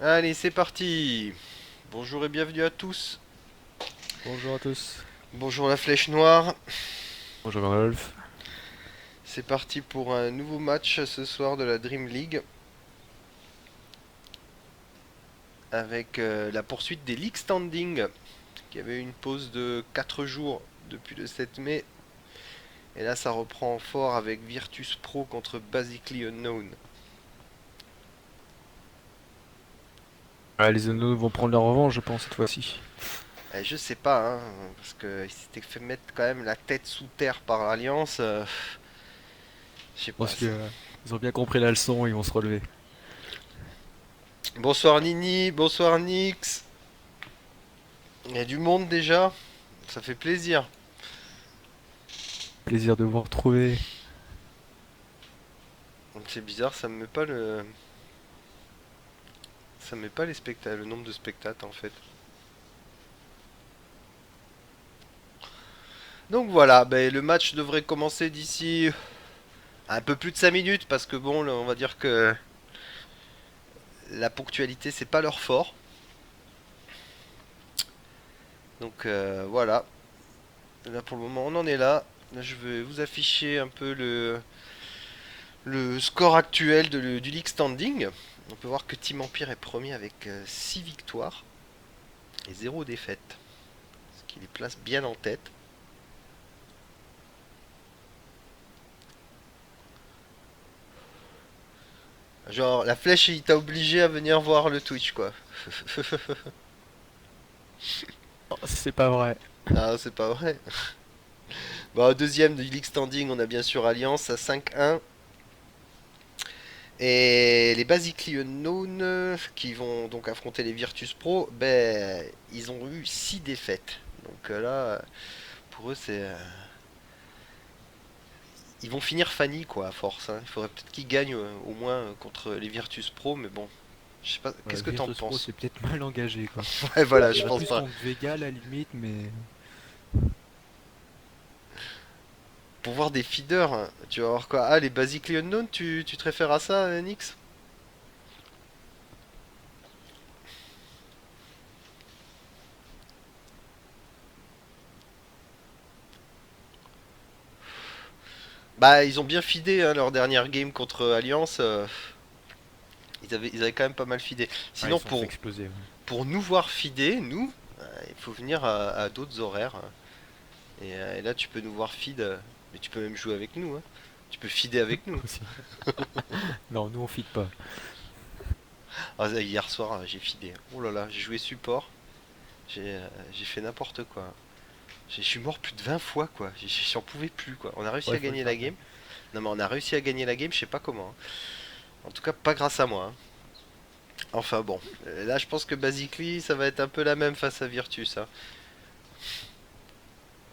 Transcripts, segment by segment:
Allez, c'est parti. Bonjour et bienvenue à tous. Bonjour à tous. Bonjour la flèche noire. Bonjour Rolf. C'est parti pour un nouveau match ce soir de la Dream League avec la poursuite des League Standing qui avait eu une pause de 4 jours depuis le 7 mai. Et là, ça reprend fort avec Virtus Pro contre Basically Unknown. Les Unknown vont prendre leur revanche, je pense, cette fois-ci. Je sais pas, hein, parce qu'ils s'étaient fait mettre quand même la tête sous terre par Alliance. Je sais Je pas. pense qu'ils ont bien compris la leçon, ils vont se relever. Bonsoir Nini, bonsoir Nix. Il y a du monde déjà, ça fait plaisir. Plaisir de vous retrouver. C'est bizarre, ça me met pas le nombre de spectateurs en fait. Donc voilà, ben, le match devrait commencer d'ici un peu plus de 5 minutes parce que bon, là, on va dire que la ponctualité c'est pas leur fort. Donc voilà, là pour le moment on en est là. Là je vais vous afficher un peu le score actuel du League Standing. On peut voir que Team Empire est premier avec 6 victoires et 0 défaites. Ce qui les place bien en tête. Genre, la flèche, il t'a obligé à venir voir le Twitch, quoi. Oh, c'est pas vrai. Ah, c'est pas vrai. Bon, deuxième de League Standing, on a bien sûr Alliance à 5-1. Et les Basically Unknown, qui vont donc affronter les Virtus Pro, ben, ils ont eu 6 défaites. Donc là, pour eux, ils vont finir Fanny, quoi, à force, hein. Il faudrait peut-être qu'ils gagnent au moins contre les Virtus Pro, mais bon. Je sais pas, Ouais, qu'est-ce que t'en Virtus Pro, penses? c'est peut-être mal engagé, quoi. Ouais, voilà, Je je dirais pense plus pas. contre Vega, à la limite, mais... Pour voir des feeders, hein, tu vas voir quoi? Ah, les Basically Unknown, tu te réfères à ça, Nix? Bah, ils ont bien feedé hein, leur dernière game contre Alliance. Ils avaient quand même pas mal feedé. Ah, ils Sinon, sont fait exploser, ouais. pour nous voir feeder, nous, il faut venir à d'autres horaires, hein. Et là, tu peux nous voir feed. Mais tu peux même jouer avec nous, hein. Tu peux feeder avec nous. Aussi. Non, nous on feed pas. Ah, hier soir, j'ai feedé. Oh là là, j'ai joué support. J'ai fait n'importe quoi. Je suis mort plus de 20 fois, quoi. J'en pouvais plus, quoi. On a réussi Ouais, à faut le gagner faire la quand même. game. Non, mais on a réussi à gagner la game, je sais pas comment, hein. En tout cas, pas grâce à moi, hein. Enfin bon, là je pense que Basically ça va être un peu la même face à Virtus, hein.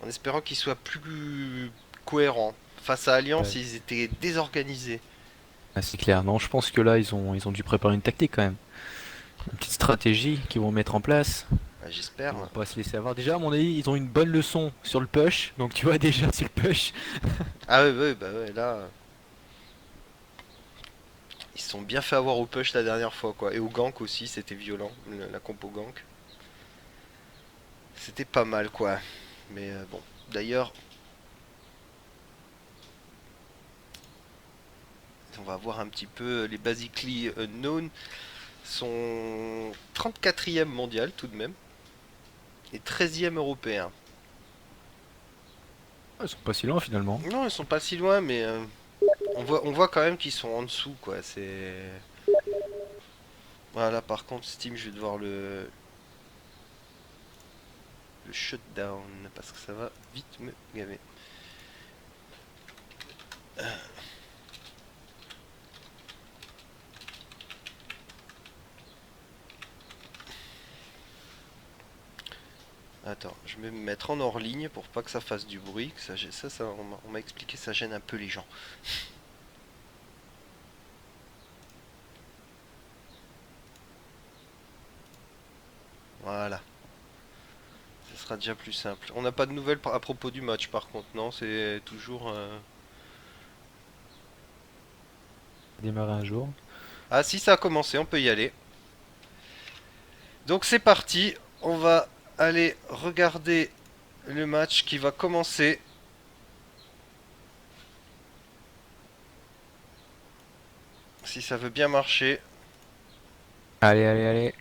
En espérant qu'ils soient plus cohérents. Face à Alliance, Ouais. ils étaient désorganisés. Ah, c'est clair. Non, je pense que là, ils ont dû préparer une tactique quand même. Une petite stratégie qu'ils vont mettre en place. Ah, j'espère, Ils vont hein. pas se laisser avoir. Déjà, à mon avis, ils ont une bonne leçon sur le push. Donc, tu vois, déjà, sur le push. Ah ouais, ouais, bah ouais, là, ils se sont bien fait avoir au push la dernière fois, quoi. Et au gank aussi, c'était violent, la compo gank. C'était pas mal, quoi. Mais bon, d'ailleurs, on va voir un petit peu les Basically Unknown sont 34e mondial tout de même et 13e européen. Ah, ils sont pas si loin finalement. Non, ils sont pas si loin, mais on voit quand même qu'ils sont en dessous, quoi. C'est voilà. Par contre, Steam, je vais devoir le shutdown parce que ça va vite me gaver. Attends, je vais me mettre en hors ligne pour pas que ça fasse du bruit. Que on m'a expliqué, ça gêne un peu les gens. Voilà, ce sera déjà plus simple. On n'a pas de nouvelles à propos du match, par contre, non, c'est toujours. Démarrer un jour. Ah, si ça a commencé, on peut y aller. Donc c'est parti, on va aller regarder le match qui va commencer. Si ça veut bien marcher. Allez, allez, allez.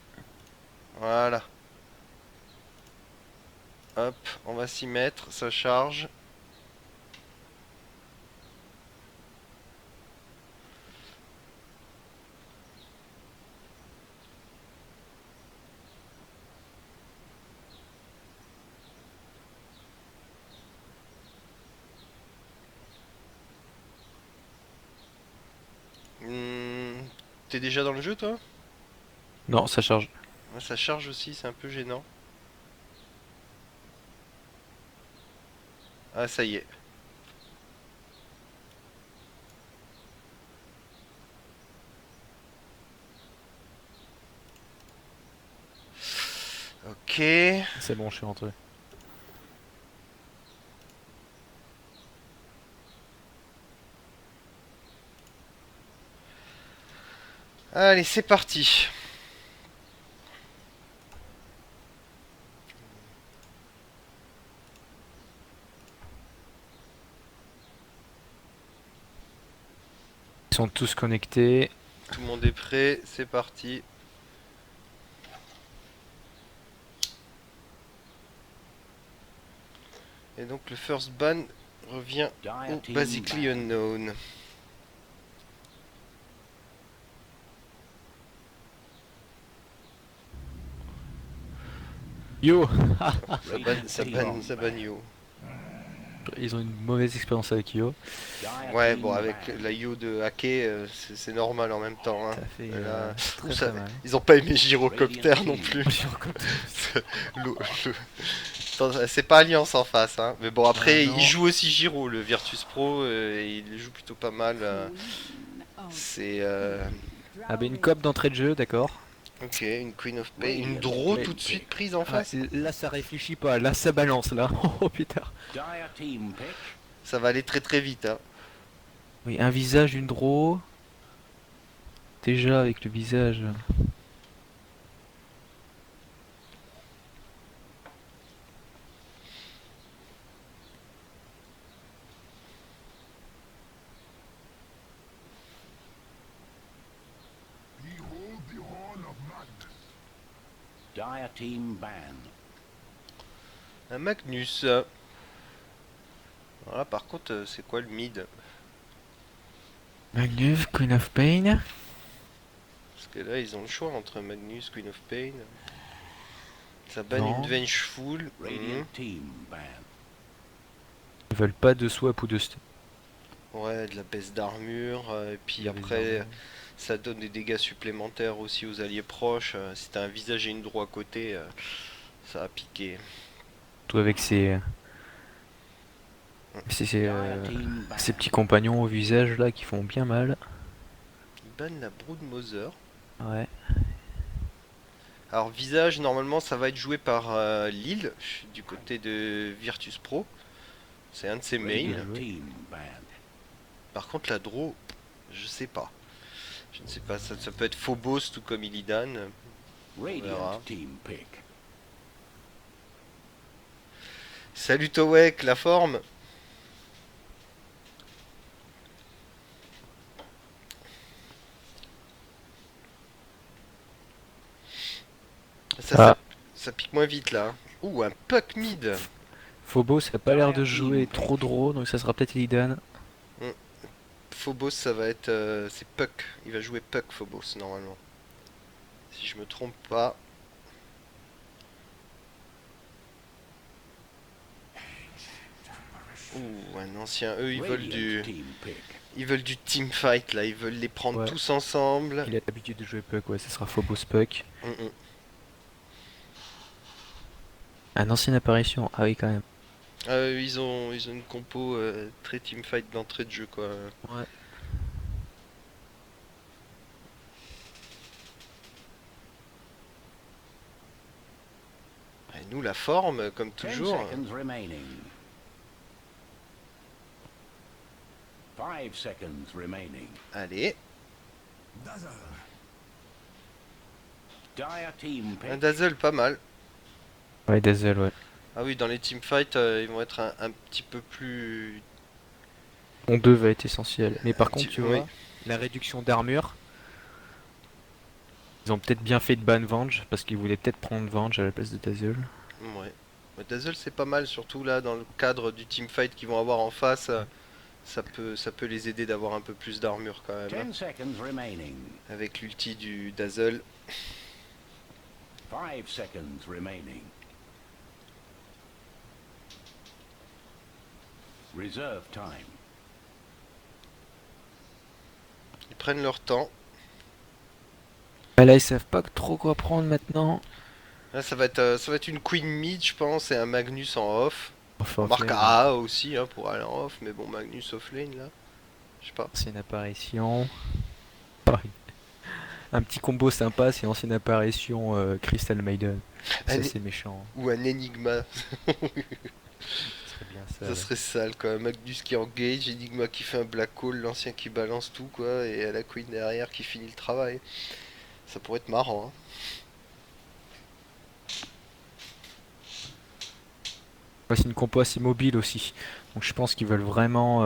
Voilà. Hop, on va s'y mettre, ça charge. Hmm, T'es déjà dans le jeu toi? Non, ça charge. Ouais, ça charge aussi, c'est un peu gênant. Ah ça y est. Ok. C'est bon, je suis rentré. Allez, c'est parti. Ils sont tous connectés. Tout le monde est prêt, c'est parti. Et donc le first ban revient au Basically Unknown. Yo! Ça banne Yo. Ils ont une mauvaise expérience avec Yo. Ouais, bon, avec la Yo de Hake, c'est normal en même temps. Hein. Ça fait Là, très très mal. ils ont pas aimé Gyrocopter non plus. L'eau- le- Attends, c'est pas Alliance en face. Hein. Mais bon, après, non. il joue aussi Gyro, le Virtus Pro, et il joue plutôt pas mal. C'est. Ah bah une cop d'entrée de jeu, d'accord. Ok, une Queen of Pain. Une draw Mais- tout de suite prise en Ah, face. là ça réfléchit pas, là ça balance là. Oh putain. Ça va aller très très vite. Hein. Oui, un visage, une draw. Déjà avec le visage. Dire team ban. Un Magnus. Voilà, par contre, c'est quoi le mid? Magnus, Queen of Pain. Parce que là, ils ont le choix entre Magnus, Queen of Pain. Ça banne Non. une Vengeful. Radiant team ban. Ils veulent pas de swap ou de stun. Ouais, de la baisse d'armure. Et puis Des après, armes. ça donne des dégâts supplémentaires aussi aux alliés proches. Si t'as un visage et une droite à côté, ça va piquer. Tout avec ses, Team ban. ces petits compagnons au visage là qui font bien mal. Il banne la Broodmother. Ouais. Alors, visage, normalement, ça va être joué par Lille, du côté de Virtus Pro. C'est un de ses mains. Radiant team ban. Par contre, la draw, je sais pas. Je ne sais pas, ça peut être Phobos tout comme Illidan. verra. Radiant team pick. Salut Towek, la forme. Ça, Ah. ça pique moins vite là. Ouh, un puck mid. Phobos ça a pas l'air de jouer trop draw, donc ça sera peut-être Illidan. Phobos, ça va être. C'est puck. Il va jouer puck Phobos normalement. Si je me trompe pas. Ouh, un ancien. Eux, Radiant team pick. ils veulent du team fight là. Ils veulent les prendre Ouais. tous ensemble. Il a l'habitude de jouer Puck, ouais, ça sera Phobos Puck. Mm, mm. Un ancienne apparition, ah oui quand même. Ils ont une compo très team fight d'entrée de jeu quoi. Ouais. Et nous, la forme, comme 10 toujours. seconds remaining. 5 seconds remaining. Allez. Dire team Un pick. Dazzle, pas mal. Ouais, Dazzle, ouais. Ah oui, dans les teamfights, ils vont être un petit peu plus... Ton 2 va être essentiel. Mais par contre, tu Oui, vois, la réduction d'armure, ils ont peut-être bien fait de ban Venge, parce qu'ils voulaient peut-être prendre Venge à la place de Dazzle. ouais. Mais Dazzle, c'est pas mal, surtout là, dans le cadre du teamfight qu'ils vont avoir en face. Ça peut les aider d'avoir un peu plus d'armure quand même, hein. 10 seconds remaining. Avec l'ulti du Dazzle. 5 seconds remaining. Reserve time. Ils prennent leur temps. Ah, là, ils savent pas trop quoi prendre maintenant. Là, ça va être une Queen mid, je pense, et un Magnus en off. Enfin, Remarque offlane, A aussi, hein, pour aller en off, mais bon, Magnus offlane là. Je sais pas. ancienne apparition. Pareil. Un petit combo sympa, c'est ancienne apparition Crystal Maiden. Un Ça, é- c'est méchant. Ou un Enigma. Ce serait bien ça. Ça serait sale quoi. Magnus qui engage, Enigma qui fait un black hole, l'ancien qui balance tout quoi, et la Queen derrière qui finit le travail. Ça pourrait être marrant, hein. Ouais, c'est une compo assez mobile aussi. Donc je pense qu'ils veulent vraiment.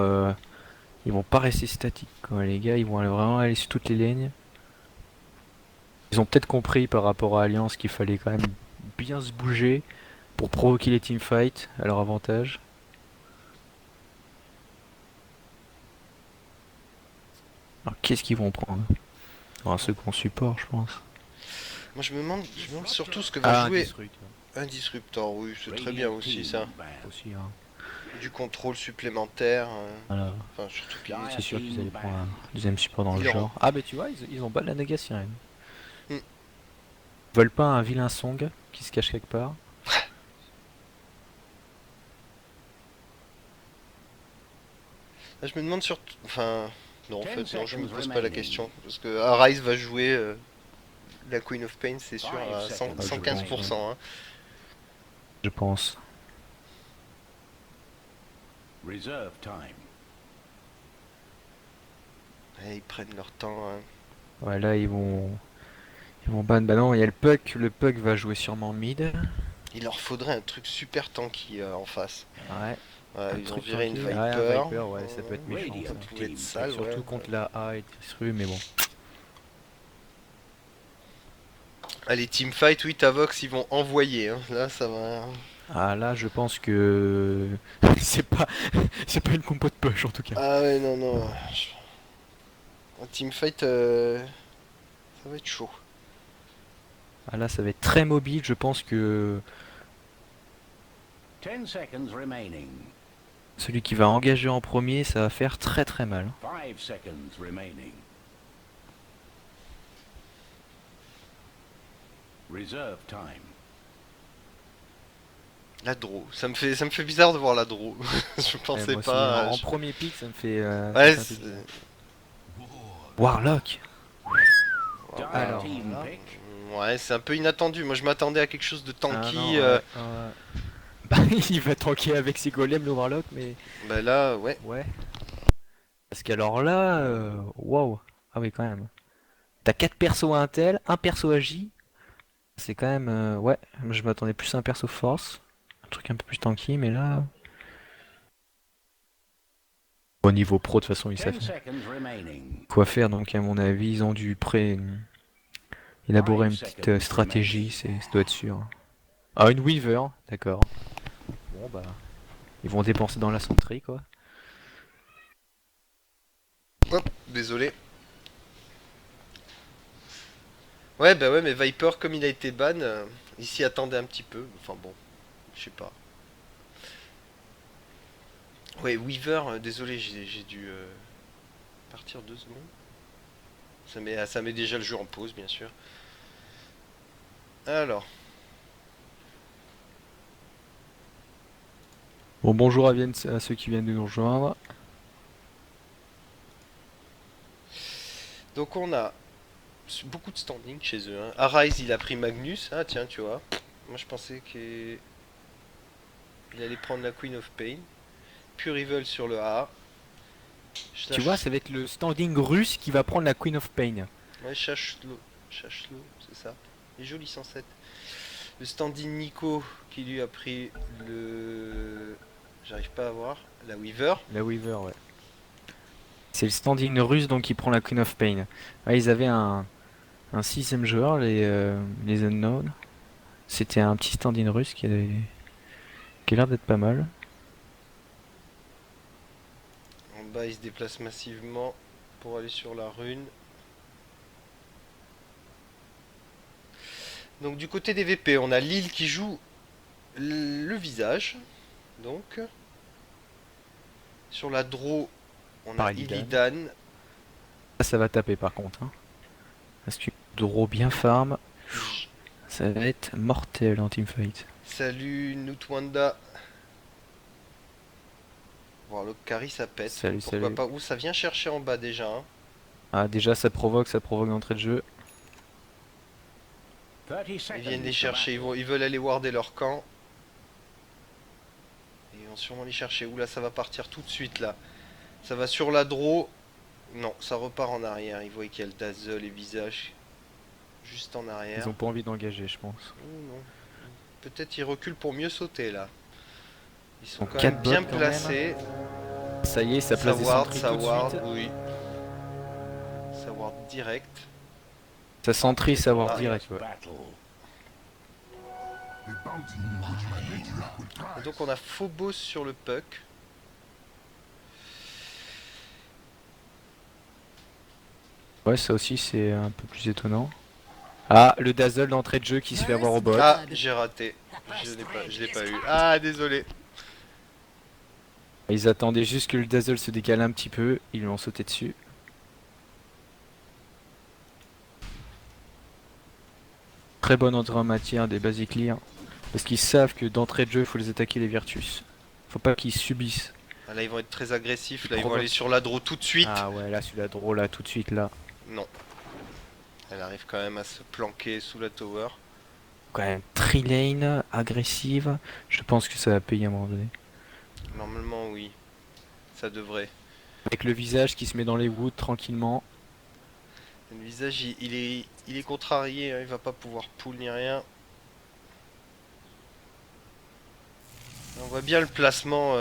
Ils vont pas rester statiques, quoi. Les gars, ils vont vraiment aller sur toutes les lignes. Ils ont peut-être compris par rapport à Alliance qu'il fallait quand même bien se bouger pour provoquer les teamfights à leur avantage. Alors qu'est-ce qu'ils vont prendre? Un second support, je pense. Moi je me demande surtout ce que va Un jouer Disrupt, un Disruptor. Oui, c'est très Radiant bien aussi team ça. ban. aussi. Hein. Du contrôle supplémentaire. Voilà. Enfin, surtout qu'ils... C'est sûr qu'ils allaient prendre un deuxième support dans le Ils l'auront. genre. Ah, mais tu vois, ils ont pas de la négation. Hmm. Ils veulent pas un vilain Song qui se cache quelque part. Là, je me demande surtout... Enfin... Non, en 10 fait, non, je me seconds pose pas la remaining. question. Parce que Arise va jouer la Queen of Pain, c'est sûr, 5 à seconds 115%, hein. Je pense. Reserve time. Ouais, ils prennent leur temps, hein. Ouais, là, ils vont. Ils vont ban. Bah non, il y a le Puck. Le Puck va jouer sûrement mid. Il leur faudrait un truc super tanky en face. Ouais. Ouais, Un ils ont truc viré une tanky. Viper. Ouais, un Viper, ouais, ça peut être méchant. Radiant Ça. Ça pouvait team être sale, pick. ouais. Surtout contre la A et Tisru, mais bon. Ah, les teamfights, oui, Tavox, ils vont envoyer, hein. Là, ça va... Ah là, je pense que c'est pas c'est pas une compo de push en tout cas. Ah ouais, non, non. Un teamfight, ça va être chaud. Ah là, ça va être très mobile. Je pense que 10 seconds remaining. celui qui va engager en premier, ça va faire très très mal. 5 seconds remaining. Reserve time. La draw. Ça me fait bizarre de voir la draw. Je pensais Moi aussi, pas. en premier pick, ça me fait. Ouais, ça me fait bizarre. Warlock. Dire Alors, team là, pick. ouais, c'est un peu inattendu. Moi, je m'attendais à quelque chose de Ah tanky. non, Bah, il va tanker avec ses golems le Warlock, mais Bah là, ouais. ouais. Parce qu'alors là, waouh. Ah oui, quand même. T'as 4 persos à Intel, un perso à J. C'est quand même. Ouais, je m'attendais plus à un perso force. Un truc un peu plus tanky, mais là. Au niveau pro, de toute façon, ils 10 savent seconds remaining. quoi faire, donc à mon avis, ils ont dû élaborer une petite stratégie, ça doit être sûr. Ah, une Weaver, d'accord. Bon, bah. Ils vont dépenser dans la centrie, quoi. Hop, désolé. Ouais, bah ouais, mais Viper, comme il a été ban, il s'y attendait un petit peu. Enfin bon, je sais pas. Ouais, Weaver, désolé, j'ai dû partir 2 secondes. Ça met déjà le jeu en pause, bien sûr. Alors, Bon, bonjour à ceux qui viennent de nous rejoindre. donc on a beaucoup de standing chez eux, hein. Arise, il a pris Magnus. Ah tiens, tu vois. Moi, je pensais qu'il allait prendre la Queen of Pain. Pure Evil sur le A. Tu vois, ça va être le standing russe qui va prendre la Queen of Pain. Ouais, Chachlo, c'est ça. Il est joli 107. Le standing Nico qui lui a pris le... J'arrive pas à voir. La Weaver. La Weaver, ouais. C'est le standing russe donc qui prend la Queen of Pain. Ouais, ils avaient un sixième joueur, les Unknown. C'était un petit standing russe qui a l'air d'être pas mal. En bas, il se déplace massivement pour aller sur la rune. Donc du côté des VP, on a Lille qui joue le visage. Donc sur la draw, on a Par Illidan. Illidan. Ça va taper par contre. Hein. Parce que draw bien farm, ça va être mortel en teamfight. Salut Nutwanda. Bon, le carry ça pète. Salut, Pourquoi salut. pas. Ouh, ça vient chercher en bas déjà. Hein. Ah déjà ça provoque l'entrée de jeu. 30 Ils seconds. viennent les to chercher. battle. Ils veulent aller warder leur camp. Et ils vont sûrement les chercher. Ouh là, ça va partir tout de suite là. Ça va sur la draw. Non, ça repart en arrière. Ils voient qu'il y a le dazzle et visage juste en arrière. Ils ont pas envie d'engager je pense. Ouh, non. Peut-être ils reculent pour mieux sauter là. Ils sont Donc, quand quatre même bien bots, quand placés. Ça y est, ça place des sentries Ça tout de ward, suite. oui. Ça ward direct. Ça sentry, ça ward Ah, direct. Ouais. Battle. Et donc on a Phobos sur le puck. Ouais, ça aussi c'est un peu plus étonnant. Ah, le dazzle d'entrée de jeu qui se fait avoir au bot. Ah, j'ai raté. Je l'ai pas eu. Ah, désolé. Ils attendaient juste que le dazzle se décale un petit peu, ils lui ont sauté dessus. Très bonne entrée en matière des basic clear. Parce qu'ils savent que d'entrée de jeu, il faut les attaquer les Virtus. Faut pas qu'ils subissent. Ah, là, ils vont être très agressifs. Ils Là, ils vont provoquent. aller sur la draw tout de suite. Ah ouais, là celui-là drôle là, tout de suite là. Non. Elle arrive quand même à se planquer sous la tower. Quand même, tri-lane, agressive. Je pense que ça va payer à un moment donné. Normalement, oui. Ça devrait. Avec le visage qui se met dans les woods tranquillement. Le visage, il est contrarié. Hein, il va pas pouvoir pull ni rien. On voit bien le placement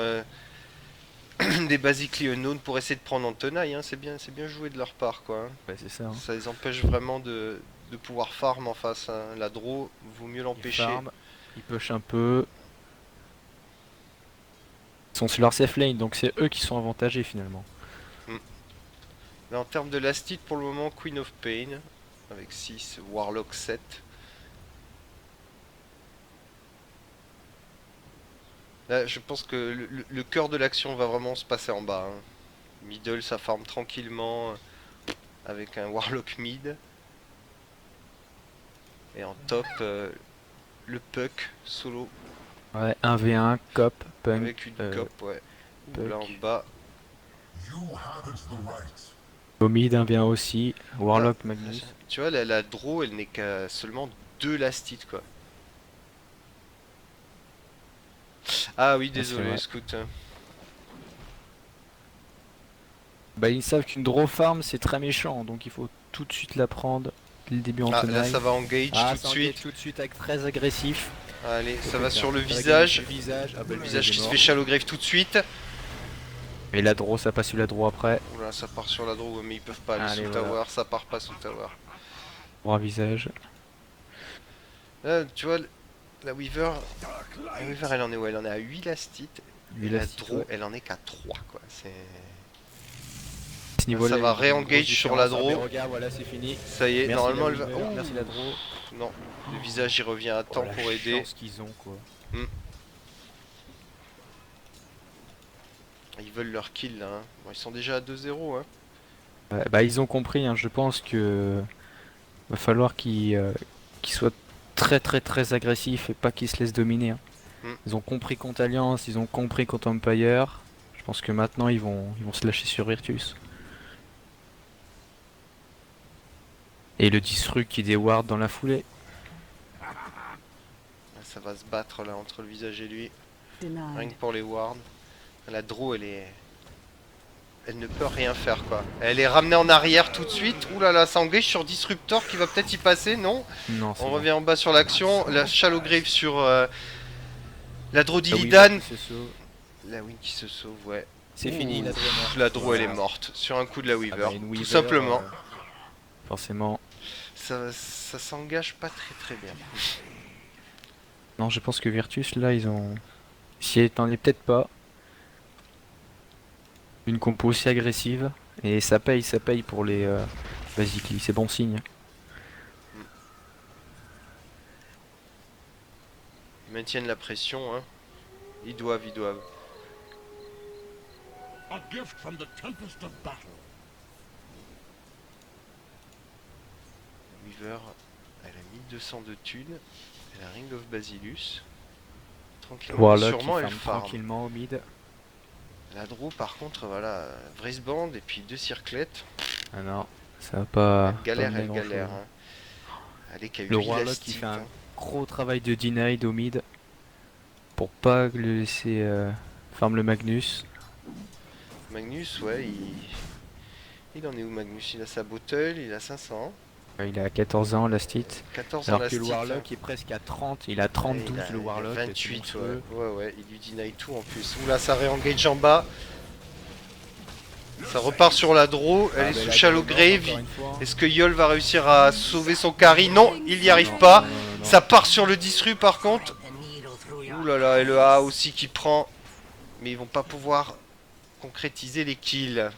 des Basically Unknown pour essayer de prendre en tenaille. Hein. C'est bien joué de leur part, quoi. Hein. Ouais, c'est ça. Hein. Ça les empêche vraiment de pouvoir farm en face. Hein. La draw, vaut mieux Ils l'empêcher. farment, ils push un peu. Ils sont sur leur safe lane, donc c'est eux qui sont avantagés finalement. Mais en termes de last hit, pour le moment, Queen of Pain. Avec 6, Warlock 7. Là, je pense que le cœur de l'action va vraiment se passer en bas. Hein. Middle, ça farm tranquillement. Avec un Warlock mid. Et en top, le puck solo. Ouais, 1v1, cop, punk. Avec une cop, ouais. puck. Là en bas. Au mid, 1v1 aussi. Warlock, Magnus. Tu vois, la draw, elle n'est qu'à seulement 2 last hit, quoi. Ah oui, c'est désolé, vrai. Scout. Bah, ils savent qu'une draw farm c'est très méchant, donc il faut tout de suite la prendre dès le début en Ah, là, tenaille. ça va engage Ah, tout de ça suite. engage tout de suite avec très agressif. Allez, ça va sur le Ça va visage. gagner le visage. Ah, bah, Le visage est qui se mort. fait shallow grave tout de suite. Et la draw, ça passe sur la draw après. Oula, ça part sur la draw, mais ils peuvent pas aller Allez, sous voilà. tower. Ça part pas sous tower. Droit visage. Là, tu vois, la Weaver, elle en est où? Elle en est à 8 last hit. Et Huit la last hit, draw, ouais. elle en est qu'à 3, quoi. C'est... À ce niveau-là, ça va il y a une re-engage grosse sur la différence. Ah, draw. mais regarde, voilà, c'est fini. Ça y est, Merci normalement, la elle va... Weaver, Ouh. merci la draw. Non, le visage, il revient à temps Oh, la pour aider. chance qu'ils ont, quoi. Ils veulent leur kill, là. Hein. Bon, ils sont déjà à 2-0, hein. Ouais, bah, ils ont compris, hein. Je pense que va falloir qu'ils soient très très très agressifs et pas qu'ils se laissent dominer. Hein. Mm. Ils ont compris contre Alliance, ils ont compris contre Empire. Je pense que maintenant ils vont se lâcher sur Virtus. Et le Disrupt qui déward dans la foulée. Là, ça va se battre, là, entre le visage et lui. Rien Denied. que pour les wards. La draw, elle est elle ne peut rien faire quoi. Elle est ramenée en arrière tout de suite. Ouh là là, ça engage sur Disruptor qui va peut-être y passer, non? Non, c'est On bon. revient en bas sur l'action. La Shallow Grave sur la Ah oui, Drodilidan. qui se sauve. La Wing qui se sauve, ouais. C'est fini, la Drew est morte. La Drew elle est Voilà. morte sur un coup de la Ah Weaver. bah, une Tout Weaver, simplement. Forcément. Ça s'engage pas très très bien. Non, je pense que Virtus, là, ils ont... Si elle t'en est peut-être pas. Une compo aussi agressive. Et ça paye pour les Basically, c'est bon signe. Ils maintiennent la pression, hein. Ils doivent. A gift from the tempest of battle. Weaver, elle a 1200 de thunes. Elle a Ring of Basilus. Tranquillement, mais Warlock qui sûrement elle farm farm. tranquillement au mid. La Drew par contre, voilà, Brisband et puis 2 circlettes. Ah non, ça va pas... Elle galère, pas mener grand-chose. hein. Elle est qu'à 8 Le Warlock qui fait un gros travail de denied au mid. Pour pas le laisser farm le Magnus. Magnus, ouais, il en est où Magnus? Il a sa bottle, il a 500. Il a 14 ans, last hit. 14 en Alors last que le hit, Warlock est presque à 30. Il a 32 il a le Warlock. c'est 28, monstrueux. ouais, il lui deny tout en plus. Oula, ça réengage en bas. Ça repart sur la Draw, elle Ah, est bah, sous la Shallow Drew, Grave. encore une fois. Est-ce que Yol va réussir à sauver son carry? Non, il n'y arrive Non, pas. non, non, non. Ça part sur le Disru par contre. Ouh là là, et le A aussi qui prend. Mais ils vont pas pouvoir concrétiser les kills.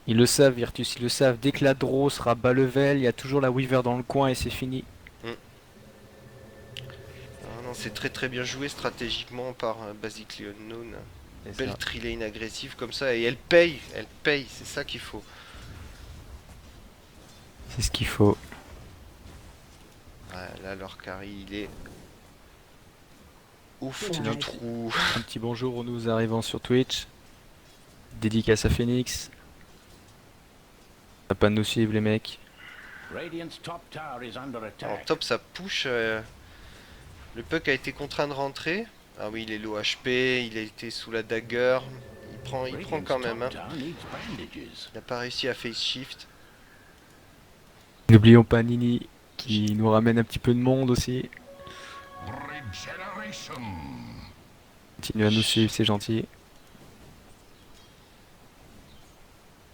Ils le savent, Virtus, ils le savent. Dès que la draw sera bas level, il y a toujours la Weaver dans le coin et c'est fini. Ah non, c'est très très bien joué stratégiquement par Basically Unknown. C'est Belle ça. trilane agressive comme ça et elle paye, c'est ça qu'il faut. C'est ce qu'il faut. Ouais, là leur carry il est au fond Sinon, du trou. Un petit bonjour aux nous arrivant sur Twitch. Dédicace à Phoenix. Pas de nous suivre les mecs. Radiant's top tower is under En attack. top ça push. Le puck a été contraint de rentrer. Ah oui, il est low HP, il a été sous la dagger. Il prend Radiant's quand même. Hein. top tower needs bandages. Il n'a pas réussi à face shift. N'oublions pas Nini qui nous ramène un petit peu de monde aussi. Regeneration. Continue à nous suivre, c'est gentil.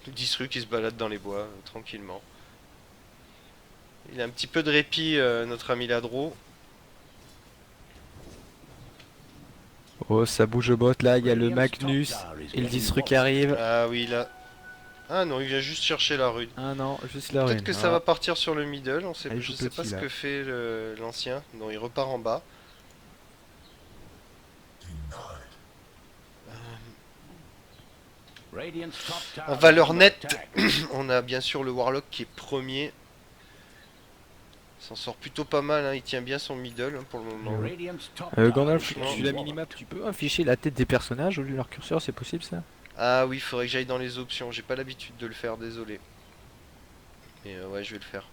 Le Disru qui se balade dans les bois tranquillement. Il a un petit peu de répit, notre ami Ladro. Oh, ça bouge au bot là, il y a le Radiant's top Magnus tower is et le getting Disru qui walloped. arrive. Ah oui, là. Ah non, il vient juste chercher la rune. Ah non, juste la Peut-être rune. que ça Ah. va partir sur le middle, Ah, il je joue sais pas petit, ce là. que fait l'ancien. Non, il repart en bas. Radiant's top tower En is valeur under nette, attack. on a bien sûr le Warlock qui est premier. Il s'en sort plutôt pas mal, hein, il tient bien son middle hein, pour le moment. Radiant's top tower Gandalf, is tu getting la walloped. minimap, tu peux afficher la tête des personnages au lieu de leur curseur, c'est possible ça? Ah oui, il faudrait que j'aille dans les options, j'ai pas l'habitude de le faire, désolé. Mais ouais, je vais le faire.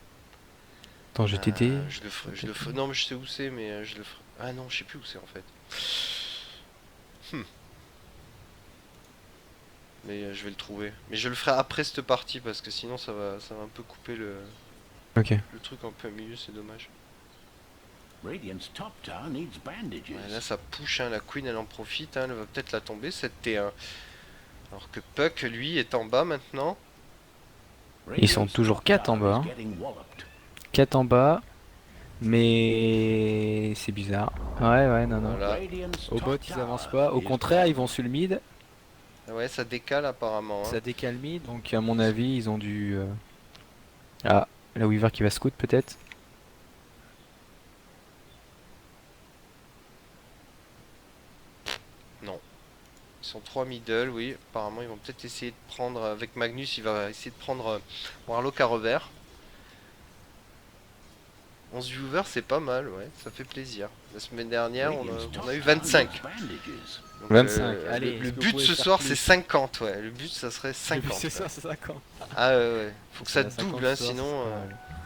Attends, je vais t'aider. Je le ferai. Non, mais je sais où c'est, mais je le ferai. Ah non, je sais plus où c'est en fait. Mais je vais le trouver. Mais je le ferai après cette partie parce que sinon ça va un peu couper Ok. le truc un peu au milieu, c'est dommage. Radiant's top tower needs bandages. Ouais, là ça push, hein, la Queen elle en profite, hein, elle va peut-être la tomber cette T1. Alors que Puck lui est en bas maintenant. Ils sont Radiant's toujours top 4 en tower bas, is hein. getting walloped. 4 en bas. Mais c'est bizarre. Ouais, non. Voilà. Radiant's Au top bot, ils tower avancent pas. Au is contraire, ils down. vont sur le mid. Ouais, ça décale apparemment. Hein. Ça décale mid. Donc, à mon avis, ils ont dû. Ah, la Weaver qui va scout peut-être. Non. Ils sont 3 middle, oui. Apparemment ils vont peut-être essayer de prendre avec Magnus, il va essayer de prendre Warlock à revers. 11 viewers c'est pas mal, ouais, ça fait plaisir. La semaine dernière Radiant's top on a eu tower 25. needs bandages. Donc, 25, allez, le est-ce que vous but pouvez ce faire soir plus? c'est 50, ouais. Le but ça serait 50. C'est ouais. ça, c'est 50. Ah ouais. Faut que ça C'est à double, 50 hein, soirs, sinon c'est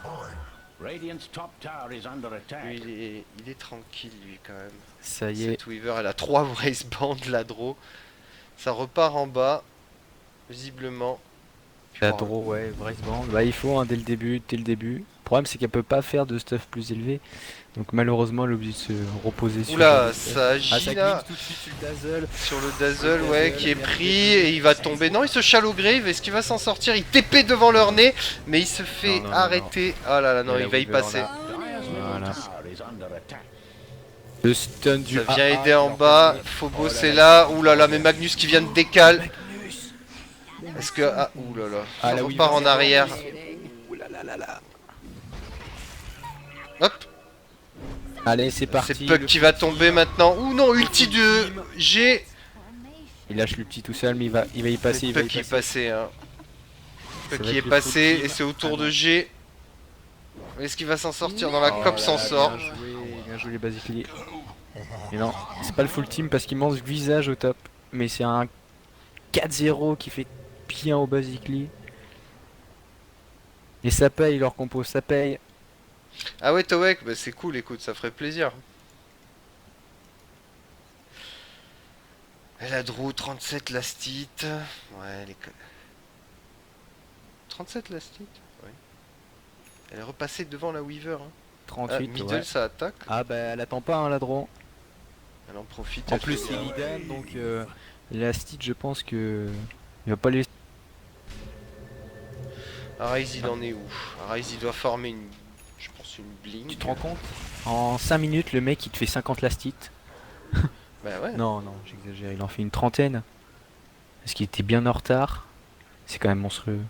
pas mal. Radiant's top tower is under attack. lui, il est tranquille lui quand même. Ça y est. Cette Weaver elle a 3 brace bands la draw. Ça repart en bas. visiblement. La draw, ouais, Vraisemblance. Bah il faut dès le début, Le problème c'est qu'elle peut pas faire de stuff plus élevé. Donc malheureusement elle est obligée de se reposer sur Oula, le stuff. ça Ah agit ça là glisse tout de suite sur le dazzle. sur le Dazzle, Le ouais, Dazzle, qui est merde, pris et il va tomber. Non, il se shallow grave. Est-ce qu'il va s'en sortir? Il TP devant leur nez, mais il se fait Non, arrêter. Oh là là, non, Et la il va y Weaver, passer. là. Dire's middle Voilà. tower is under attack. Le stun du Ça vient AA, aider en leur bas. permet- Phobos Oh là est là. là. Ouh là là, mais Magnus qui vient de décale. Magnus. Est-ce que. Ah, ouh là là. Ah, Ça la repart Weaver, en arrière. Ouh là là là là. Hop, Allez c'est parti. c'est Puck le qui va petit. tomber maintenant. Ouh non, ulti de G. Il lâche le petit tout seul mais il va y passer. Il va y Puck qui est passer. passé, hein. Puck va qui être est le passé full et team. c'est au tour Ah de non. G. Est-ce qu'il va s'en sortir? Dans la Oh COP là s'en là, sort. bien joué les basically. Mais non, c'est pas le full team parce qu'il manque visage au top. Mais c'est un 4-0 qui fait bien au basically. Et ça paye leur compo, ça paye. Ah ouais, Towek, bah c'est cool, écoute, ça ferait plaisir. Elle a Drew, 37 lastite. Ouais, les... 37 lastite. Oui. Elle est repassée devant la Weaver. Hein. 38, Ah, middle, ouais. ça attaque. Ah bah elle attend pas la draw. Elle en profite. En elle plus fait c'est bien. Lidan donc la Stitch je pense que il va pas les... Arise, il en est où? Arise, il doit former une... Je pense une bling. Tu te rends compte? En 5 minutes le mec il te fait 50 lastites. Bah ouais. Non j'exagère, il en fait une trentaine. Parce qu'il était bien en retard. C'est quand même monstrueux.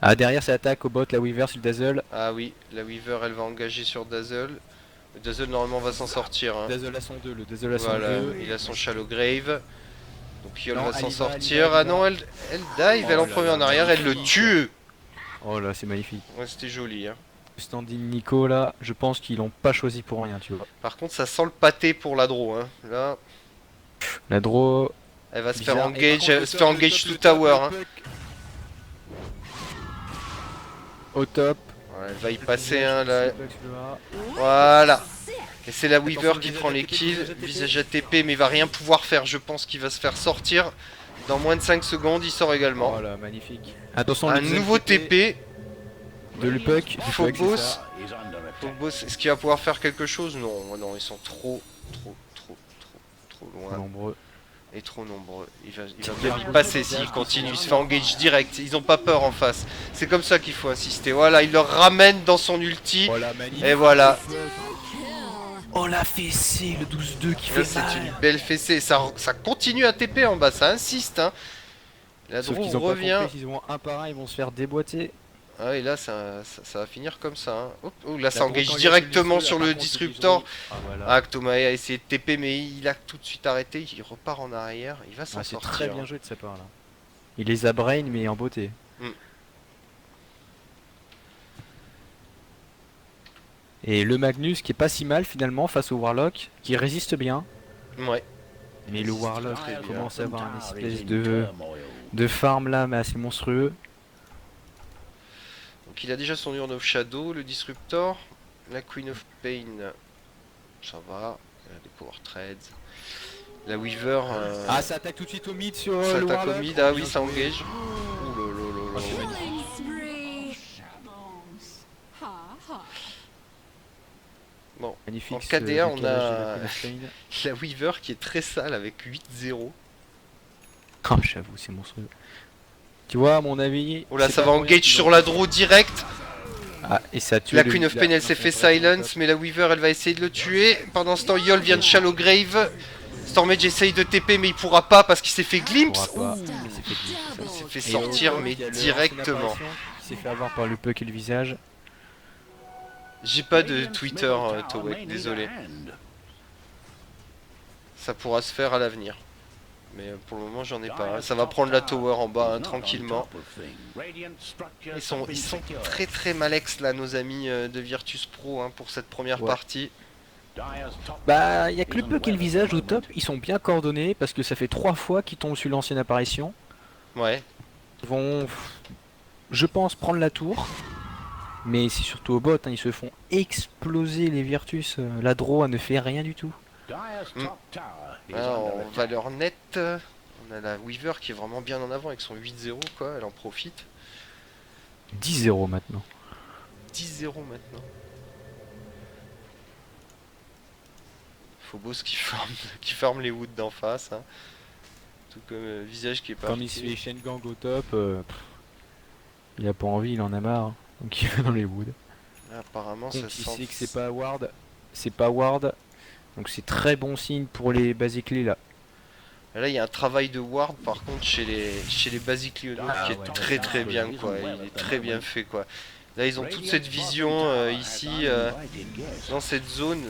Ah derrière ça attaque au bot, la Weaver sur le Dazzle. Ah oui, la Weaver, elle va engager sur Dazzle. Le Dazzle, normalement, va s'en sortir. Hein. Dazzle à son 2, le Dazzle à son Voilà, 2. il a son Shallow Grave. Donc Yol Non, va elle s'en y va, elle y sortir. va, Ah elle y non, va. elle dive, elle Oh en là premier là, en arrière, elle le magnifique. tue. Oh là c'est magnifique. Ouais, c'était joli. Hein. Le standing Nico là, je pense qu'ils l'ont pas choisi pour rien tu vois. Par contre, ça sent le pâté pour la draw. Hein. Là, La draw... elle va se faire bizarre. Et engage, par contre, elle va se faire engage to tower. Hein. Au top. Ouais, elle va y passer. Hein, là. Le Puck sur le A. Voilà. Et c'est la Weaver Attention, qui visage prend à les TP, kills. visage à TP. Visage à TP, mais il va rien pouvoir faire. Je pense qu'il va se faire sortir. Dans moins de 5 secondes, il sort également. Voilà, magnifique. Attention, Un le deuxième nouveau TP. de le Puck. Phobos. Is under attack. Phobos, est-ce qu'il va pouvoir faire quelque chose? Non, non, ils sont trop loin Nombreux. et trop nombreux. Il va bien y passer s'il continue. Il se fait engage direct. Ils ont pas peur en face. C'est comme ça qu'il faut insister. Voilà, il le ramène dans son ulti. Voilà, magnifique. Et voilà. Oh la fessée, le 12-2 qui Là, fait c'est mal. une belle fessée. Ça continue à TP en bas. Ça insiste. Hein. La Sauf Drew qu'ils ont pas revient. compris, s'ils ont un par un, ils vont se faire déboîter. Ah et là ça va finir comme ça. Hein. Hop, oh, là ça La engage Drew, quand il y a directement celui-ci, sur là, le par contre, disruptor. Ah voilà. Ah, Ktomae a essayé de TP mais il a tout de suite arrêté. Il repart en arrière. Il va s'en Ah, c'est sortir. très bien joué de sa part là. Il les a brain mais en beauté. Mm. Et le Magnus qui est pas si mal finalement face au Warlock, qui résiste bien. Ouais. Mais le résiste Warlock très bien. commence à avoir une Tower espèce is in de farm là, mais assez monstrueux. Donc il a déjà son Urn of Shadow, le Disruptor, la Queen of Pain, ça va, il a des Power Trades. La Weaver, Ah, ça attaque tout de suite au mid sur ça le attaque Warlock. au mid, ah oui, ça engage. Ouh là là là Oh, c'est là. magnifique. Bon, Magnifique. En ce KDA, décalage on de la a- Queen of Pain. la Weaver qui est très sale avec 8-0. Oh, j'avoue, c'est monstrueux. Tu vois, à mon avis. Oh là, c'est ça pas va pour rien engage qu'ils sur ont- la draw direct. Ah, et ça tue La le Queen of leader. Pain, elle s'est fait silence, mais la Weaver, elle va essayer de le tuer. Pendant ce temps, Yol vient de Shallow Grave. Stormage essaye de TP, mais il pourra pas parce qu'il s'est fait Il glimpse. pourra pas. Ouh. Il s'est fait glimpse. Il s'est fait Et sortir, Yol, mais qui a le directement. ancienne apparition, qui s'est fait avoir par le Puck et le visage. J'ai pas de Radiant's Twitter, middle tower Towek, may need désolé. a hand. Ça pourra se faire à l'avenir. Mais pour le moment, j'en ai pas. Dire's Ça va top prendre la tower tower en bas, is hein, not on tranquillement. top of things. Radiant structures Ils sont, have been ils sont secured. très malex là, nos amis de Virtus Pro, hein, pour cette première Ouais. partie. Dire's top Bah, il y a que le is on Puck et le weather visage au moment. top. Ils sont bien coordonnés parce que ça fait 3 fois qu'ils tombent sur l'ancienne apparition. Ouais. Ils vont, je pense, prendre la tour. Mais c'est surtout au bot, hein, ils se font exploser les Virtus. La draw, elle ne fait rien du tout. Dire's Hmm. top tower is Alors, under on attack. valeur nette. On a la Weaver qui est vraiment bien en avant avec son 8-0 quoi, elle en profite. 10-0 maintenant. 10-0 maintenant. Phobos qui ferme les woods d'en face. Hein. Tout comme visage qui est pas. Comme il se fait Shengang au top, il a pas envie, il en a marre. Donc il va dans les woods. Apparemment Donc ça il sent. sait que c'est pas Ward. C'est pas Ward. Donc c'est très bon signe pour les Basically là. Là il y a un travail de ward par contre chez les Basic Leonov qui est très bien quoi. Il est très bien fait quoi. Là ils ont toute cette vision ici dans cette zone.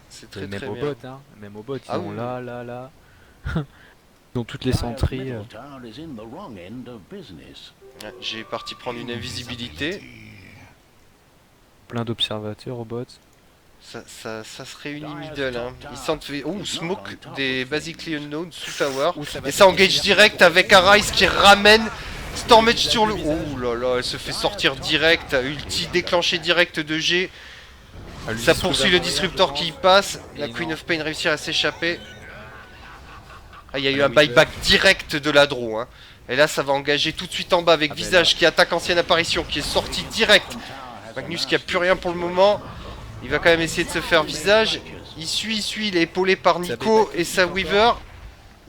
C'est très Même très au bien. bot, hein. Même au bot, ils Ah ont oui. là. Ils ont toutes les sentries. Middletown is in the wrong end of business. Ouais, j'ai parti prendre une invisibilité. Plein d'observateurs au bot. Ça se réunit middle. Hein. Ils sentent. Ouh, smoke des Basically Unknown sous tower. Et ça engage direct avec Arise qui ramène Stormage sur le. Oh là là, elle se fait sortir direct. Ulti déclenché direct de G. Ça poursuit le disruptor qui y passe. La Queen of Pain réussit à s'échapper. Ah, il y a eu un buyback direct de la draw. Hein. Et là, ça va engager tout de suite en bas avec Visage qui attaque ancienne apparition, qui est sorti direct. Magnus qui a plus rien pour le moment. Il va quand même essayer de se faire Visage. Il suit, il est épaulé par Nico et sa Weaver.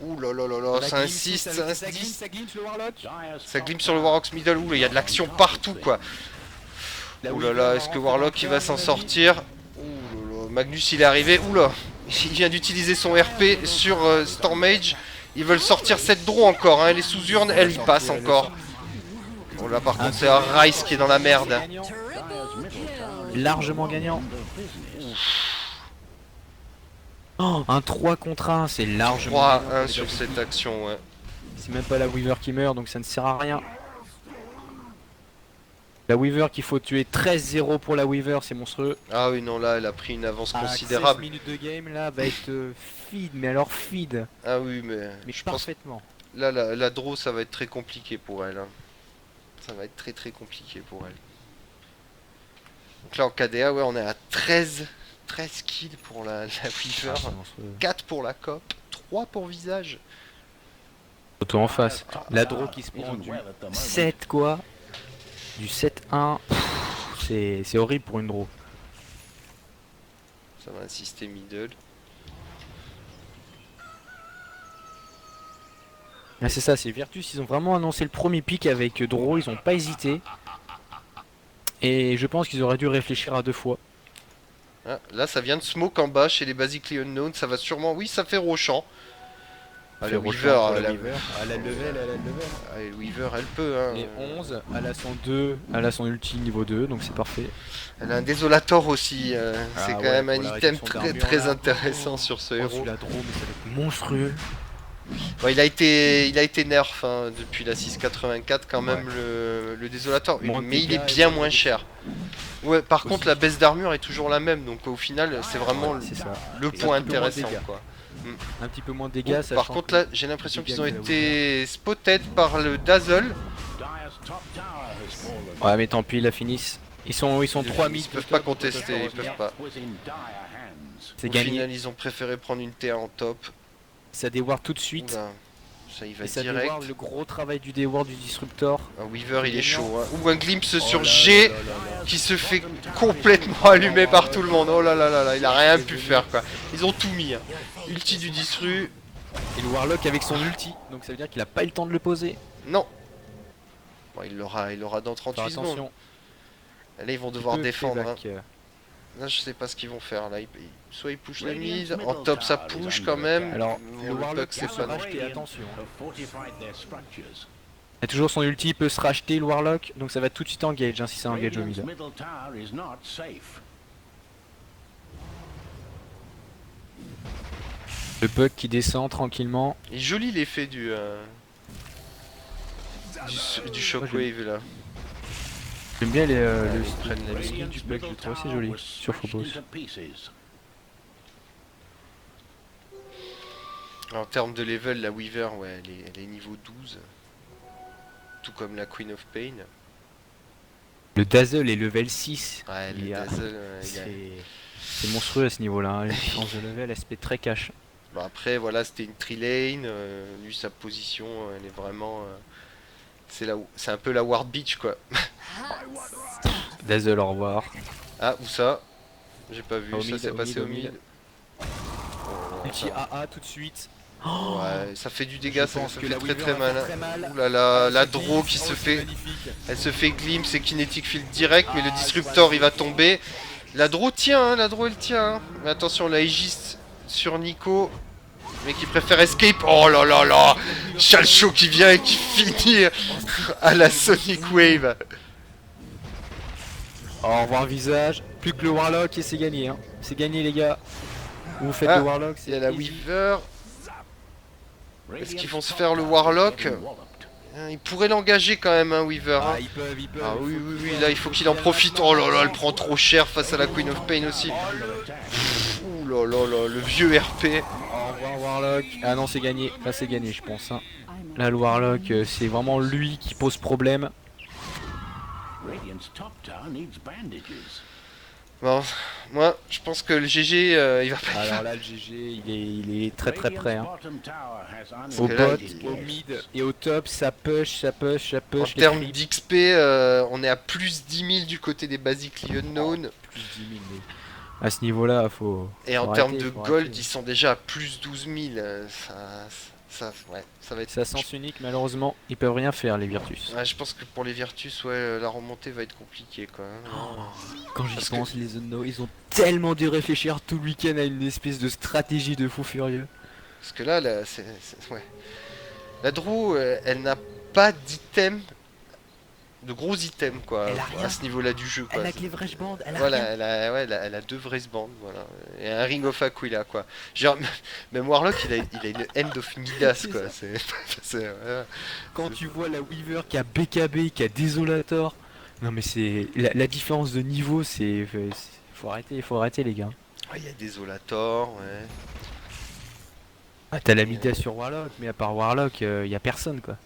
Ouh là là là là, ça insiste, ça insiste. Ça glimpse sur le Warlock's middle. Ouh, il y a de l'action partout quoi. Ouh là là, est-ce que Warlock il va s'en sortir? Ouh là là, Magnus il est arrivé. Ouh là, il vient d'utiliser son RP sur Stormage. Ils veulent sortir cette draw encore, hein. Elle est sous urne, elle y passe encore. Bon là par contre c'est un Rice qui est dans la merde. Largement gagnant. Oh, un 3 contre 1, c'est largement 3-1 sur cette action, ouais. C'est même pas la Weaver qui meurt, donc ça ne sert à rien. La Weaver qu'il faut tuer, 13-0 pour la Weaver, c'est monstrueux. Ah oui non là elle a pris une avance 16 considérable. minutes de game là va être feed, mais alors feed. Ah oui mais Mais je pense parfaitement. là la draw ça va être très compliqué pour elle. Hein. Ça va être très compliqué pour elle. Donc là en KDA ouais on est à 13 kills pour la Weaver. 4 pour la cop, 3 pour visage. Auto en face. La draw qui se prend du 7 quoi. Du 7-1. C'est horrible pour une draw. Ça va insister middle. Ah, c'est ça, c'est Virtus, ils ont vraiment annoncé le premier pick avec draw, ils ont pas hésité. Et je pense qu'ils auraient dû réfléchir à 2 fois. Ah, là ça vient de smoke en bas chez les Basically Unknown. Ça va sûrement. Oui ça fait Rochant. Ah, la Weaver, elle a le level, Ah, et Weaver elle peut hein. Les 11, elle a son 2, elle a son ulti niveau 2, donc c'est parfait. Elle a un Désolator aussi, c'est quand ouais, même un pour la item réduction très d'armure, là. intéressant sur ce héros. Oh, la draw, mais ça va être monstrueux. Bon, il a été nerf hein, depuis la 684 quand même le Désolator, Moins de mais il est dégâts, bien et moins cher. Ouais, par contre la baisse d'armure est toujours la même, donc au final c'est vraiment C'est ça. le Et point un peu moins de intéressant dégâts. quoi. Un petit peu moins de dégâts, Par contre là j'ai l'impression qu'ils ont été spotted par le Dazzle. Ouais, mais tant pis, la finissent. Ils sont 3 Ils mid. peuvent pas contester, ils peuvent pas. C'est Au gagné. final ils ont préféré prendre une T1 en top. Ça déward tout de suite. Oula, ça y va Et ça direct. déward le gros travail du déward du disruptor. Un Weaver il est gagnant. chaud hein. Ou un glimpse sur G qui se fait complètement allumer par tout le monde. Oh là là là là, il a rien pu faire quoi. Ils ont tout mis. Hein. Ulti du disru. Et le Warlock avec son ulti. Donc ça veut dire qu'il a pas eu le temps de le poser. Non. Bon, il l'aura dans 38 Faire secondes. attention. Là ils vont devoir défendre. Hein. Payback. Là je sais pas ce qu'ils vont faire. Là, soit ils pushent la mid. En top ça push quand même. Alors, Bon, le le Warlock puck c'est peut pas se non. racheter, attention. Il a toujours son ulti, il peut se racheter le Warlock. Donc ça va tout de suite engage hein, si ça engage au mid. Le puck qui descend tranquillement. Il est joli l'effet du shockwave là. J'aime bien ils prennent la le ligne. skin du puck, je le trouve assez joli sur Phobos. En termes de level, la Weaver, ouais, elle est niveau 12. Tout comme la Queen of Pain. Le Dazzle est level 6. Ouais, Il le y a- Dazzle, C'est monstrueux à ce niveau-là. Hein. Les différences de level, elle se fait très cash. Bon, après, voilà, c'était une tree lane. Lui, sa position, elle est vraiment. C'est un peu la Ward Beach, quoi. Dazzle, au revoir. Ah, où ça? J'ai pas vu, Au ça mid, s'est au passé mid, au au mid. mid. Oh, Ulti AA tout de suite. ouais, ça fait du dégât, ça pense fait que la très Weaver très a mal. fait très mal. Ouh là là, la Ce draw glitch, qui se c'est fait. magnifique. Elle se fait glimpse et kinetic field direct, mais le disruptor il va tomber. La draw tient, hein, la draw elle tient. Hein. Mais attention, la Aegis sur Nico. Mais qui préfère escape. Oh là là là, Chalcho qui vient et qui finit à la Sonic Wave. Au revoir visage. Plus que le Warlock et c'est gagné. Hein. C'est gagné les gars. Vous faites Ah, le Warlock, il c'est y a la easy. Weaver. Est-ce qu'ils vont se faire le Radiant's top Warlock? tower is walloped. Hein, ils pourraient l'engager quand même, hein, Weaver. Ah, Hein. ils peuvent, ils peuvent. Ah il oui, faut oui, qu'ils oui, fassent- là il faut qu'il en profite. Oh là là, elle prend trop cher face à la Queen of Pain aussi. Under attack. Ouh là là là, le vieux RP. Au revoir Warlock. Ah non, c'est gagné. Là, c'est gagné, je pense. Hein. Là, le Warlock, c'est vraiment lui qui pose problème. Radiant's top tower needs bandages. Bon, moi je pense que le GG il va pas. Alors là, le GG, il est très très près. Hein. Radiant's bottom tower has Au que là, bot, unlimited au gas. mid et au top, ça push, ça push, ça En push. les termes creeps. d'XP, on est à plus 10 000 du côté des Basically Unknown. Plus 10 000, mais à ce niveau-là, faut. Et en faut termes arrêter, de faut gold, arrêter. ils sont déjà à plus 12 000. Ouais, ça va être. C'est à sens unique, malheureusement, ils peuvent rien faire, les Virtus. Ouais, je pense que pour les Virtus, ouais, la remontée va être compliquée quoi. Hein. Quand j'y Parce que- pense, les Unknown, ils ont tellement dû réfléchir tout le week-end à une espèce de stratégie de fou furieux. Parce que là, ouais. La Drew, elle n'a pas d'item, de gros items quoi, Elle a rien. à ce niveau-là du jeu quoi. Elle a que les vraies bandes, elle a Voilà, rien. ouais, elle a deux vraies bandes, voilà. Et un Ring of Aquila, quoi. Genre, même Warlock, il a une End of Midas, C'est quoi. ça. Ouais. Quand tu vois la Weaver qui a BKB, qui a Desolator, non mais c'est la différence de niveau, faut arrêter les gars. Ouais, il y a Desolator, ouais. Ah, t'as la Midas sur Warlock, mais à part Warlock, y a personne quoi.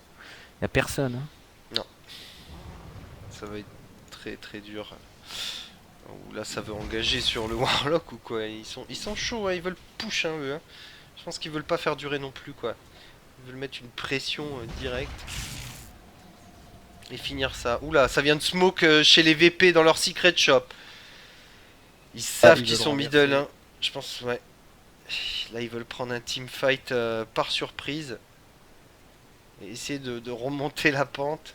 Y a personne. Hein. Ça va être très très dur. Ou là, ça veut engager sur le Warlock ou quoi. Ils sont chauds, hein, ils veulent push, hein, eux. Hein. Je pense qu'ils veulent pas faire durer non plus, quoi. Ils veulent mettre une pression directe. Et finir ça. Oula, ça vient de smoke chez les VP dans leur secret shop. Ils savent ils qu'ils veulent sont renverser. middle, hein. Je pense, ouais. Là, ils veulent prendre un team fight par surprise. Et essayer de remonter la pente.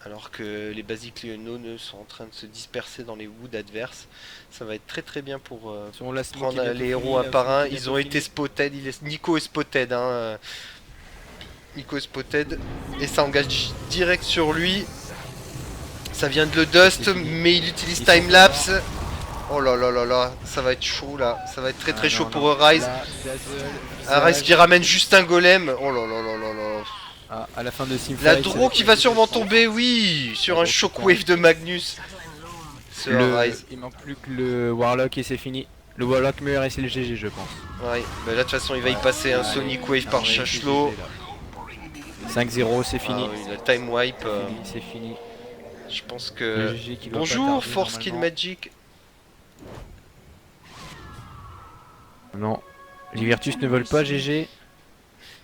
Alors que les Basically Unknown sont en train de se disperser dans les woods adverses. Ça va être très très bien pour Si on la smoke prendre est bientôt les héros finie, un la par smoke un. est Ils bientôt ont été finie. spotted. Nico est spotted. Hein. Nico est spotted. Et ça engage direct sur lui. Ça vient de le dust, C'est fini. mais il utilise Ils sont timelapse. Oh là là là là, ça va être chaud là. Ça va être très très chaud pour Rise. Un Rise qui ramène juste un golem. Oh là là là là là. Ah, à la fin de Simfight, La draw qui va sûrement tomber, oui, sur un La draw qui shockwave de Magnus. Ce Rise. Il manque plus que le Warlock et c'est fini. Le Warlock meurt et c'est le GG je pense. Ouais, bah là de toute façon il va y passer un Sonic Wave par Chachelot. 5-0 c'est Ah fini. oui, la time wipe, C'est fini. je pense Le que... GG qui doit pas Bonjour tarder, Force Kill normalement. Magic. Non. Les Virtus ne veulent pas GG.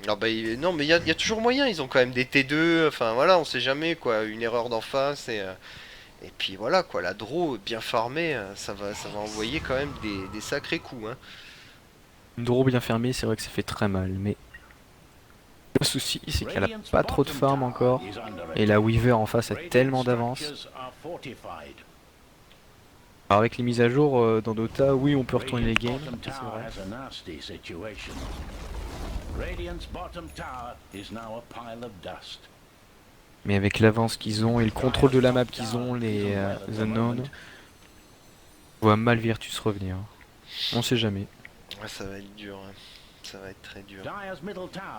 Non, bah, non mais il y a toujours moyen, ils ont quand même des T2, enfin voilà, on sait jamais quoi, une erreur d'en face et puis voilà quoi, la draw bien farmée, ça va envoyer quand même des sacrés coups. Hein. Une draw bien fermée, c'est vrai que ça fait très mal, mais le souci c'est qu'elle a pas trop de farm encore et la Weaver en face a tellement d'avance. Alors avec les mises à jour dans Dota, oui on peut retourner les games, c'est vrai. Mais avec l'avance qu'ils ont et le contrôle de la map qu'ils ont, les Unknown, on voit mal Virtus revenir. On sait jamais. Ouais, ça va être dur, hein. Ça va être très dur.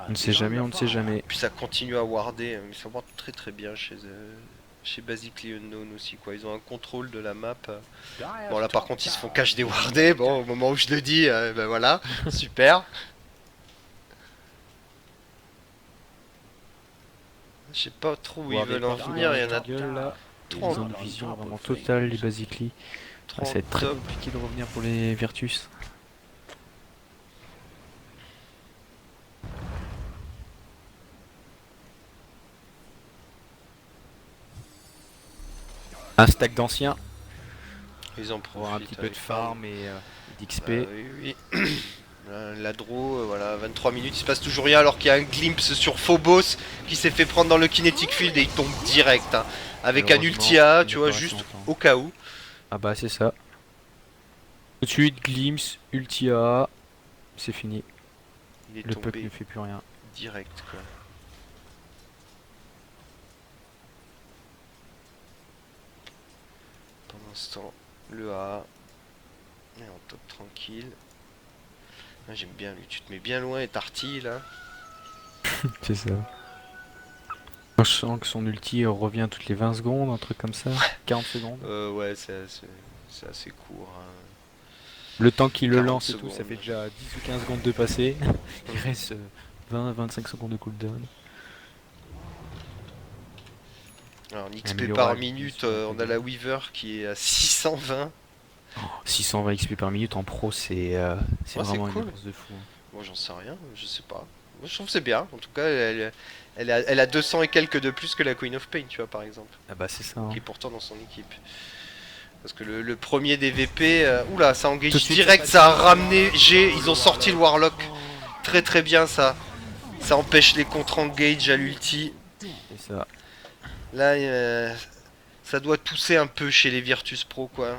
On ne sait jamais, on ne sait jamais. Puis ça continue à warder, mais ça ward très très bien chez Basically Unknown aussi quoi, ils ont un contrôle de la map. Bon là par contre ils se font cache des wardés, bon au moment où je le dis, ben voilà, super. Je sais pas trop où ils veulent en venir, il y en a Gueule, là. Ils trop ont une vision vraiment totale les Basically. trop Ça va être très top. compliqué de revenir pour les Virtus. Un stack d'anciens Ils en pour avoir un profitent. petit peu de farm et d'XP. Oui, oui. La draw, voilà, 23 minutes, il se passe toujours rien alors qu'il y a un glimpse sur Phobos qui s'est fait prendre dans le kinetic field et il tombe direct. Hein, avec un Malheureusement, ultia, il tu va vois, pas rester juste longtemps. au cas où. Ah bah c'est ça. Tout de suite, Glimpse, Ultia, c'est fini. Il est Le puck tombé ne fait plus rien. direct, quoi. Pendant ce temps, le A est en top tranquille. Ah, j'aime bien lui, tu te mets bien loin et t'artilles là. C'est ça. Je sens que son ulti revient toutes les 20 secondes, un truc comme ça. 40 secondes. Ouais, c'est assez court. Hein. Le temps qu'il le 40 lance et tout, ça secondes. fait déjà 10 ou 15 secondes de passer. Il reste 20-25 secondes de cooldown. Alors, en XP Améliorer par la minute, définition, on a la Weaver qui est à 620. 620 XP par minute en pro, c'est Ouais, c'est vraiment cool. une dépense de fou. Bon, j'en sais rien, je sais pas. Moi, je trouve que c'est bien. En tout cas, elle a 200 et quelques de plus que la Queen of Pain, tu vois, par exemple. Ah bah c'est ça. Hein. Qui est pourtant dans son équipe. Parce que le premier des VP, oula, ça engage Tout de suite, direct, ça ça a passe. ramené G, ils ont sorti le Warlock. Très très bien ça. Ça empêche les contre-engage à l'ulti. C'est ça. Là, ça doit tousser un peu chez les Virtus Pro, quoi.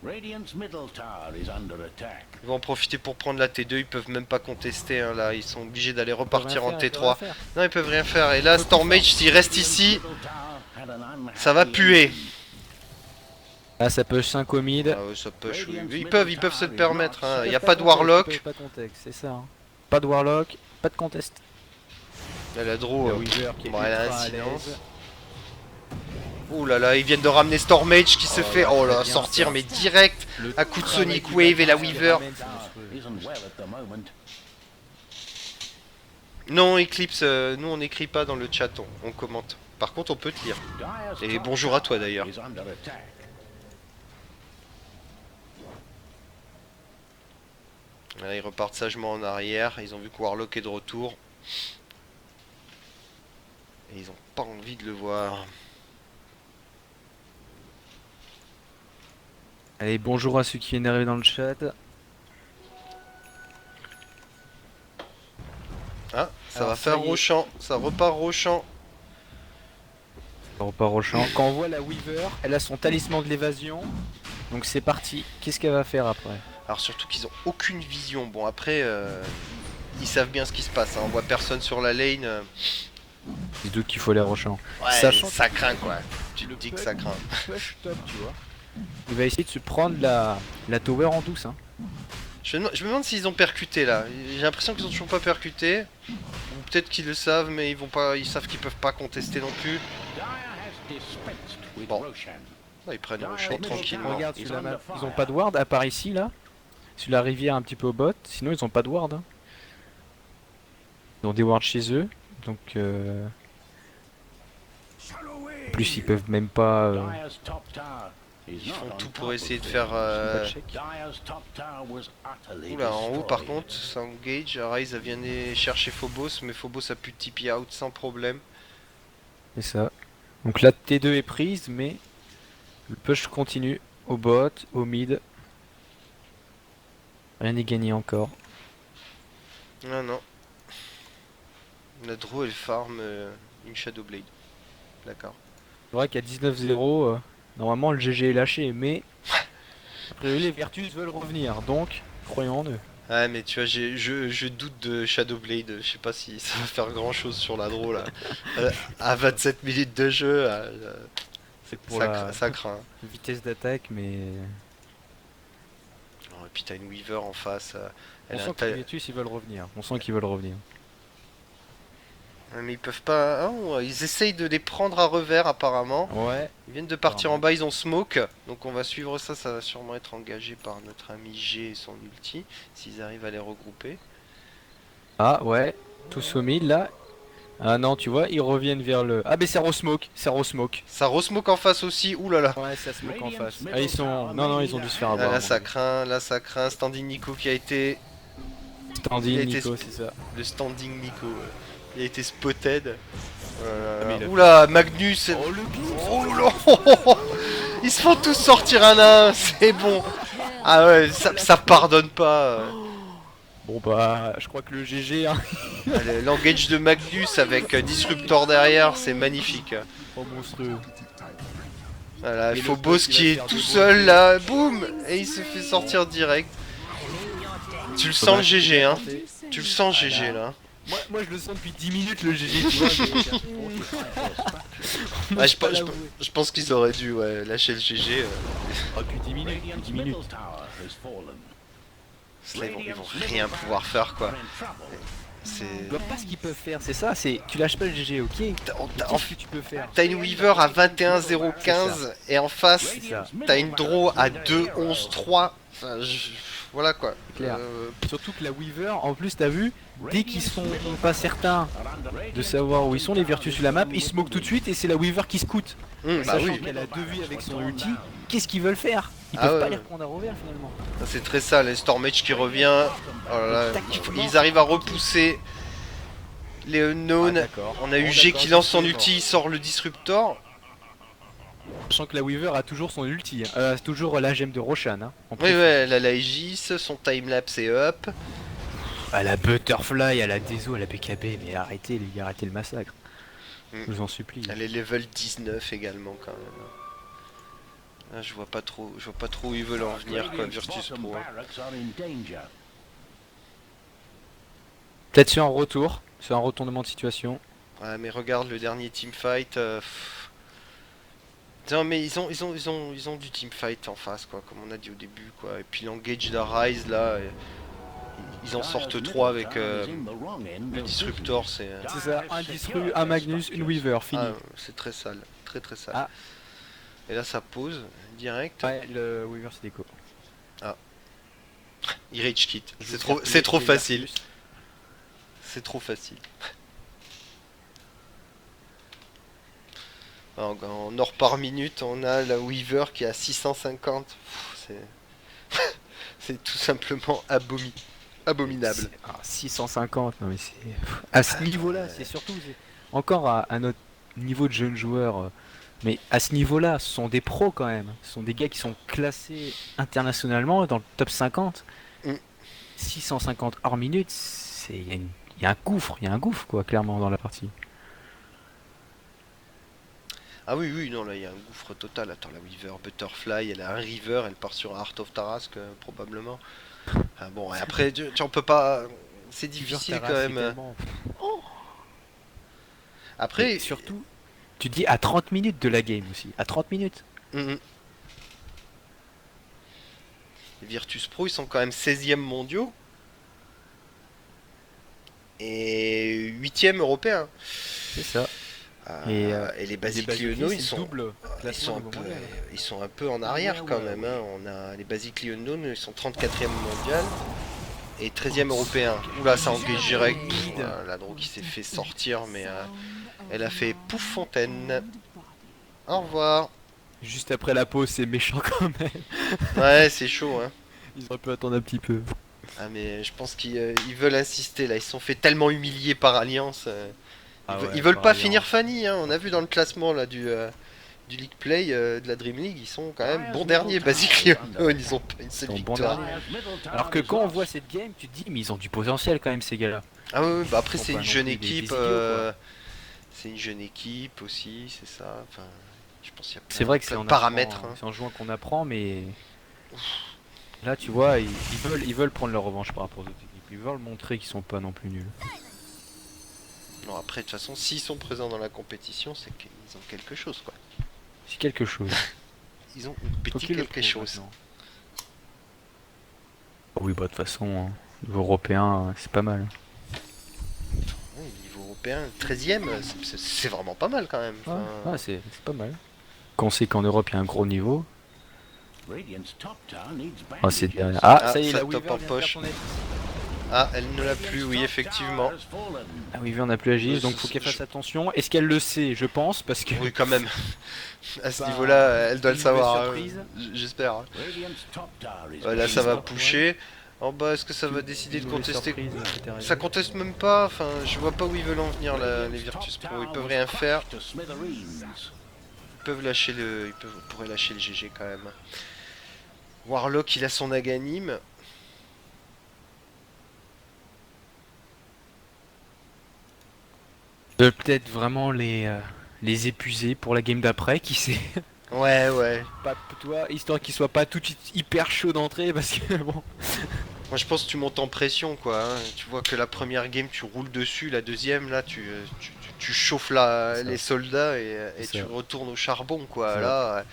Radiant's middle tower is under attack. Ils vont en profiter pour prendre la T2, ils peuvent même pas contester, hein, là, ils sont obligés d'aller repartir en T3. Non, ils peuvent rien faire, et là, Stormage, s'il reste ici, ça va puer. Ah ça push 5 au mid. Ah ouais, ça push, oui. Ils peuvent se le permettre, hein. Il n'y a pas de Warlock. Pas de contexte, c'est ça. Hein. Pas de Warlock, pas de contest. Là, la draw, La Weaver qui est bon, elle a ultra un à silence. l'aise. Ouh là là, ils viennent de ramener Stormage qui se Oh fait, là, oh là, c'est bien sortir ça. mais direct Le à coup de travail Sonic du Wave et la bâtiment qui Weaver. ramène, c'est monstrueux. Isn't well at the moment. Non, Eclipse, nous on n'écrit pas dans le chat, on commente. Par contre, on peut te lire. Dire's Et top bonjour à toi d'ailleurs. is under attack. Là, ils repartent sagement en arrière, ils ont vu que Warlock est de retour. Et ils ont pas envie de le voir. Allez, bonjour à ceux qui viennent d'arriver dans le chat. Ah, ça Alors, va ça faire y est. Rochamp, ça repart Rochamp. On repart au champ. Quand on voit la Weaver, elle a son talisman de l'évasion. Donc c'est parti. Qu'est-ce qu'elle va faire après? Alors surtout qu'ils ont aucune vision. Bon après, ils savent bien ce qui se passe, hein. On voit personne sur la lane. Je doute qu'il faut aller au champ. Ouais, Sachant ça craint quoi. Tu te le dis que puck- ça craint. Push top, tu vois. Il va essayer de se prendre la tower en douce. Hein. Je me demande s'ils ont percuté là. J'ai l'impression qu'ils ont toujours pas percuté. Ou peut-être qu'ils le savent, mais ils vont pas. Ils savent qu'ils peuvent pas contester non plus. Dire has dispensed with Bon. Roshan. Ouais, ils prennent Ouais, Rochamp mais tranquillement. Regarde Ils sur la ont map. le fire. Ils ont pas de ward à part ici là. Sur la rivière un petit peu au bot. Sinon ils ont pas de ward. Hein. Ils ont des wards chez eux. Donc en plus ils peuvent même pas. Dire's top tower is Ils not font on tout top pour of essayer de things. faire. pas de check. Dire's top tower was utterly Oula, en haut par destroyed. contre, ça engage. Rise vient aller chercher Phobos, mais Phobos a pu TP out sans problème. C'est ça. Donc là T2 est prise mais le push continue au bot, au mid. Rien n'est gagné encore. Non, non. La draw elle farm une Shadowblade. D'accord. C'est vrai qu'à 19-0, normalement le GG est lâché, mais a priori les Virtus veulent revenir, donc croyons en eux. Ouais, mais tu vois, je doute de Shadowblade. Je sais pas si ça va faire grand chose sur la draw là. À 27 minutes de jeu, C'est pour ça, la ça craint. vitesse d'attaque, mais Oh, et puis t'as une Weaver en face. on Elle a sent un que les Virtus ils veulent revenir. On sent qu'ils veulent revenir. Mais ils peuvent pas. Oh, ils essayent de les prendre à revers apparemment. Ouais. Ils viennent de partir en bas, ils ont smoke. Donc on va suivre ça, ça va sûrement être engagé par notre ami G et son ulti. S'ils arrivent à les regrouper. Ah ouais, tous au mid là. Ah non, tu vois, ils reviennent vers le. Ah mais c'est Rosmoke, c'est Rosmoke. Ça re-smoke en face aussi, oulala. Ouais, ça smoke en face. Radiant's Ah ils sont. Non non, ils ont dû se faire avoir. Là ça craint. Standing Nico qui a été. Standing il a été- Nico, c'est ça. Le standing Nico. Il a été spotted. mais il a- Oula, Magnus. Oh le glitch. Oh là. Ils se font tous sortir un à un, c'est bon. Ah ouais, ça pardonne pas. Bon bah, je crois que le GG, hein. L'engage de Magnus avec Disruptor derrière, c'est magnifique. Oh monstrueux. Voilà, Et le Phobos boss, il va qui est faire tout des seul beaux- là, boum, et il se fait sortir direct. Tu le sens le GG, hein. Tu le sens GG là. Moi je le sens depuis 10 minutes le GG, tu vois. Ah, je pense qu'ils auraient dû ouais, lâcher le GG. Depuis 10 minutes, Radiant's 10 minutes. middle tower has fallen. Là, ils vont rien pouvoir faire quoi. We're in trouble. C'est. Je vois pas ce qu'ils peuvent faire, c'est ça, c'est. Tu lâches pas le GG, ok. Qu'est-ce que tu peux faire? T'as une Weaver à 21-0-15 et en face C'est ça. t'as une Draw à 2-11-3. Enfin, voilà quoi. Clair. Surtout que la Weaver, en plus t'as vu, dès qu'ils sont pas certains de savoir où ils sont les Virtus sur la map, ils se moquent tout de suite et c'est la Weaver qui scoute. Bah Sachant oui, qu'elle a 2 vies avec son ulti, qu'est-ce qu'ils veulent faire? Ils Ah peuvent ouais, pas ouais. les reprendre à revers finalement. c'est très ça, les Stormage qui revient. Oh là là, ils arrivent à repousser les Unknown. d'accord. On a eu Bon, G d'accord, qui lance c'est son bon. ulti, il sort le Disruptor. Sachant que la Weaver a toujours son ulti, c'est toujours la gemme de Roshan. Hein, en Oui, plus. ouais, elle a la Aegis, son timelapse est up. À la Butterfly, à la Deso, à la BKB, mais arrêtez les gars, arrêtez le massacre. Mm. Je vous en supplie. Elle est level 19 également quand même. Ah, je vois pas trop où ils veulent en venir quoi, Radiant's Virtus bottom Pro. barracks are in danger. Peut-être sur un retour, sur un retournement de situation. Ouais, mais regarde le dernier teamfight. Non mais ils ont du teamfight en face quoi, comme on a dit au début quoi. Et puis l'engage d'Arise là, ils en sortent 3 avec le Disruptor, c'est C'est ça, un Disru, un Magnus, une Weaver, fini. c'est très sale, très sale. Ah. Et là ça pose direct. Ouais, le Weaver c'est déco. Il rage quit. Je C'est vous trop, rappelle c'est trop les facile. Virtus. C'est trop facile. En or par minute, on a la Weaver qui est à 650. C'est tout simplement abominable. C'est- 650, non mais c'est. À ce niveau-là, c'est surtout. Encore à notre niveau de jeunes joueurs. Mais à ce niveau-là, ce sont des pros quand même. Ce sont des gars qui sont classés internationalement dans le top 50. Mm. 650 hors minute, c'est. Il y a un gouffre quoi, clairement dans la partie. Ah oui, non, là il y a un gouffre total. Attends, la Weaver Butterfly, elle a un River, elle part sur Heart of Tarrasque probablement. Ah bon, et après, on peut pas. C'est difficile quand même. Après, Et surtout, tu dis à 30 minutes de la game aussi. À 30 minutes. Mhm. Les Virtus Pro, ils sont quand même 16e mondiaux. Et 8e européens. C'est ça. Et, Et les Les Basic Basiliques, Unknown, c'est le double ils classement sont, un niveau peu, mondial. ils sont un peu en arrière quand même. Hein. On a les Basic Unknown, ils sont 34e mondial. Et 13e européen. Oula, ça engage direct. La drogue qui s'est fait sortir, mais elle a fait pouf fontaine. Au revoir. Juste après la pause, c'est méchant quand même. Ouais, c'est chaud, hein. Ils auraient pu attendre un petit peu. Ah, mais je pense qu'ils veulent insister là. Ils se sont fait tellement humilier par Alliance. Ils veulent pas finir Fanny, hein. On a vu dans le classement là du League Play de la Dream League, ils sont quand même bons derniers. Basic Unknown, ils ont pas une seule Ils sont bons victoire. derniers. Alors que quand on voit cette game, tu te dis, mais ils ont du potentiel quand même ces gars-là. Ah oui, bah après Ils sont c'est pas une non jeune plus des équipe, idiots, quoi. c'est une jeune équipe aussi, c'est ça. Enfin, je pense qu'il y a C'est vrai que plein c'est de en paramètres. apprend, Hein. c'est en jouant qu'on apprend, mais là tu vois, ils veulent prendre leur revanche par rapport aux autres équipes. Ils veulent montrer qu'ils sont pas non plus nuls. Non, après de toute façon, s'ils sont présents dans la compétition, c'est qu'ils ont quelque chose quoi. C'est quelque chose. Ils ont un Faut petit qu'ils le quelque prouvent chose. maintenant. Oui, bah de toute façon, hein, niveau européen, c'est pas mal. Ouais, niveau européen, 13e, c'est vraiment pas mal quand même. Ouais, Enfin, ouais, c'est pas mal. Quand on sait qu'en Europe il y a un gros niveau. Radiant's top tower needs Ah, c'est bandages. derrière. Ah, Ah, ça y est, ça la top Weaver en vient de poche. faire son aide. Ah, elle ne l'a plus, oui, effectivement. Ah oui, on n'a plus Agis, donc faut qu'elle fasse attention. Est-ce qu'elle le sait? Je pense, parce que. Oui, quand même. À ce Bah, niveau-là, elle doit le une savoir. mauvaise surprise. J'espère. Hein. Radiant's top tower is Ouais, là, ça va being pusher. En bas, est-ce que ça va Tout- décider de une mauvaise contester? surprise qui t'est arrivée. Ça conteste même pas, enfin, je vois pas où ils veulent en venir là, les Virtus Pro. Ils peuvent rien faire. To smithereens. Ils peuvent lâcher pourraient lâcher le GG quand même. Warlock, il a son Aganime. Peut-être vraiment les épuiser pour la game d'après, qui sait. Ouais, ouais. Pas toi, histoire qu'il soit pas tout de suite hyper chaud d'entrée, parce que bon. Moi, je pense que tu montes en pression, quoi. Hein. Tu vois que la première game, tu roules dessus. La deuxième, là, tu chauffes C'est ça. les soldats et C'est tu ça. retournes au charbon, quoi. C'est Là,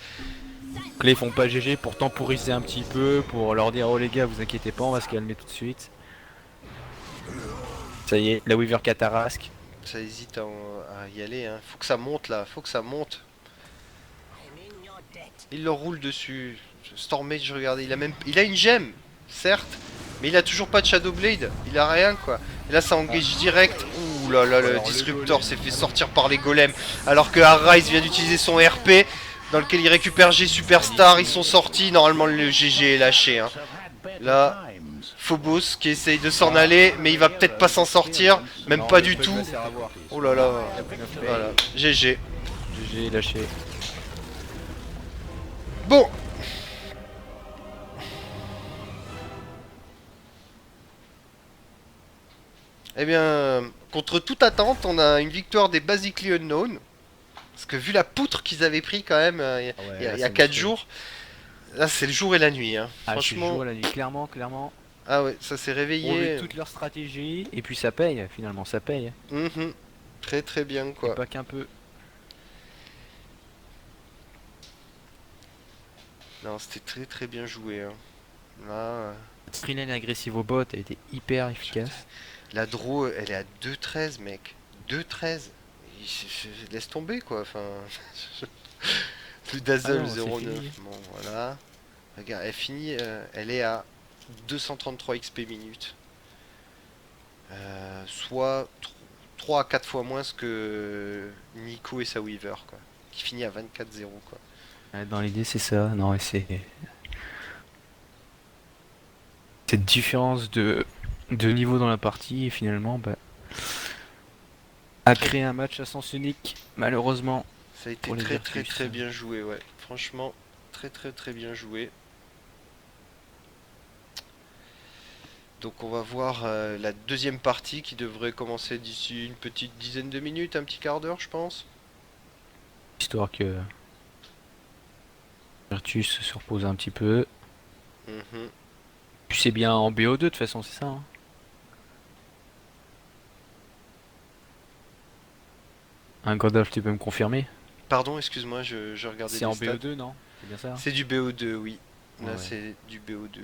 Donc là, ils font pas GG pour temporiser un petit peu, pour leur dire oh les gars, vous inquiétez pas, on va se calmer tout de suite. Ça y est, la Weaver Catarasque. ça hésite à y aller. Hein. Faut que ça monte, là. Faut que ça monte. Il leur roule dessus. Stormage, regardez, il a une gemme, certes, mais il a toujours pas de Shadowblade. Il a rien, quoi. Et là, ça engage direct. Ouh là là, le Alors, le disruptor golem. s'est fait sortir par les golems. Alors que Arise vient d'utiliser son RP, dans lequel il récupère G Superstar. Ils sont sortis. Normalement, le GG est lâché. Hein. Have had better Là, times. Phobos qui essaye de s'en aller, mais il va peut-être pas s'en sortir. Même Non, pas le du Pug tout. va se faire avoir. Oh là là. La Queen of Pain. Voilà, GG. GG lâché. Bon. Eh bien, contre toute attente, on a une victoire des Basically Unknown. Parce que vu la poutre qu'ils avaient pris quand même Ah ouais, il y a, là, il y a c'est 4 monstrueux. jours, là c'est le jour et la nuit. Hein. Ah, c'est le Franchement, jour et la nuit, clairement, clairement. ah ouais, ça s'est On réveillé. veut toute leur stratégie, et puis ça paye, finalement, ça paye. Mhm. Très très bien Et quoi. pas qu'un peu. Non, c'était très très bien joué. Hein. Là, Streamline agressive au bot a été hyper efficace. la draw, elle est à 2-13 mec. 2-13. Laisse tomber quoi. Enfin, le Dazzle Ah non, c'est 0,9. fini. Bon voilà. Regarde, elle finit, elle est à 233 XP minutes. Soit 3 à 4 fois moins que Nico et sa Weaver, quoi. Qui finit à 24-0, quoi. Ouais, dans l'idée, c'est ça. Non, et c'est. Cette différence de niveau dans la partie, et finalement, bah, a créé un match à sens unique, malheureusement. Ça a été Pour les très Virtus. très bien joué, ouais. Franchement, très très très bien joué. Donc on va voir la deuxième partie qui devrait commencer d'ici une petite dizaine de minutes, un petit quart d'heure, je pense. Histoire que Virtus se repose un petit peu. Mhm. Puis c'est bien en BO2 de toute façon, c'est ça, hein. Un Gandalf, tu peux me confirmer? Pardon, excuse-moi, je regardais C'est les en stats. BO2, non? C'est bien ça? C'est du BO2, oui. Là, Ouais. c'est du BO2.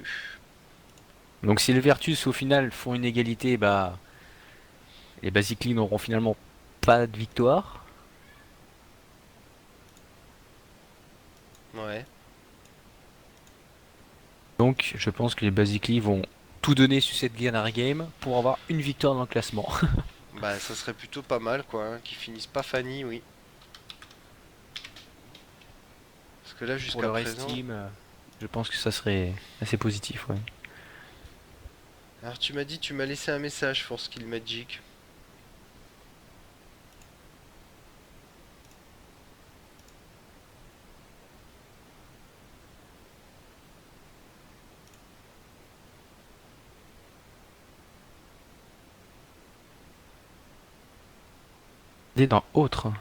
Donc si les Virtus au final font une égalité, bah les Basically n'auront finalement pas de victoire. Ouais. Donc je pense que les Basically vont tout donner sur cette dernière game pour avoir une victoire dans le classement. Bah, ça serait plutôt pas mal, quoi. Hein, qu'ils finissent pas Fanny, oui. Parce que là, Pour jusqu'à leur présent. estime, je pense que ça serait assez positif, ouais. Alors, tu m'as dit, tu m'as laissé un message, Force Kill Magic. Dans autre.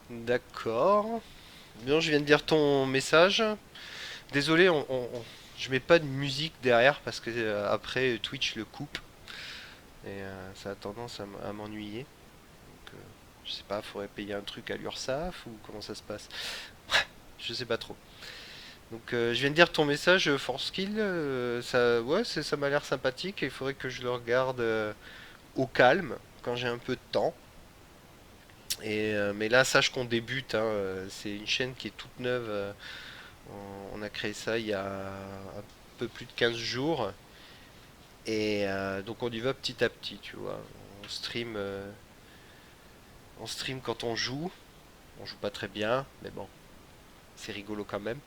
D'accord. Bien, je viens de lire ton message. Désolé, je mets pas de musique derrière parce que après Twitch le coupe. Et ça a tendance à m'ennuyer. Donc, je sais pas, faudrait payer un truc à l'URSSAF ou comment ça se passe. Je sais pas trop. Donc je viens de lire ton message, Forskill, ça, ouais, ça m'a l'air sympathique et il faudrait que je le regarde au calme quand j'ai un peu de temps. Mais là, sache qu'on débute, hein, c'est une chaîne qui est toute neuve. On a créé ça il y a un peu plus de 15 jours. Et donc on y va petit à petit, tu vois. On stream, euh, on stream quand on joue. On joue pas très bien, mais bon, c'est rigolo quand même.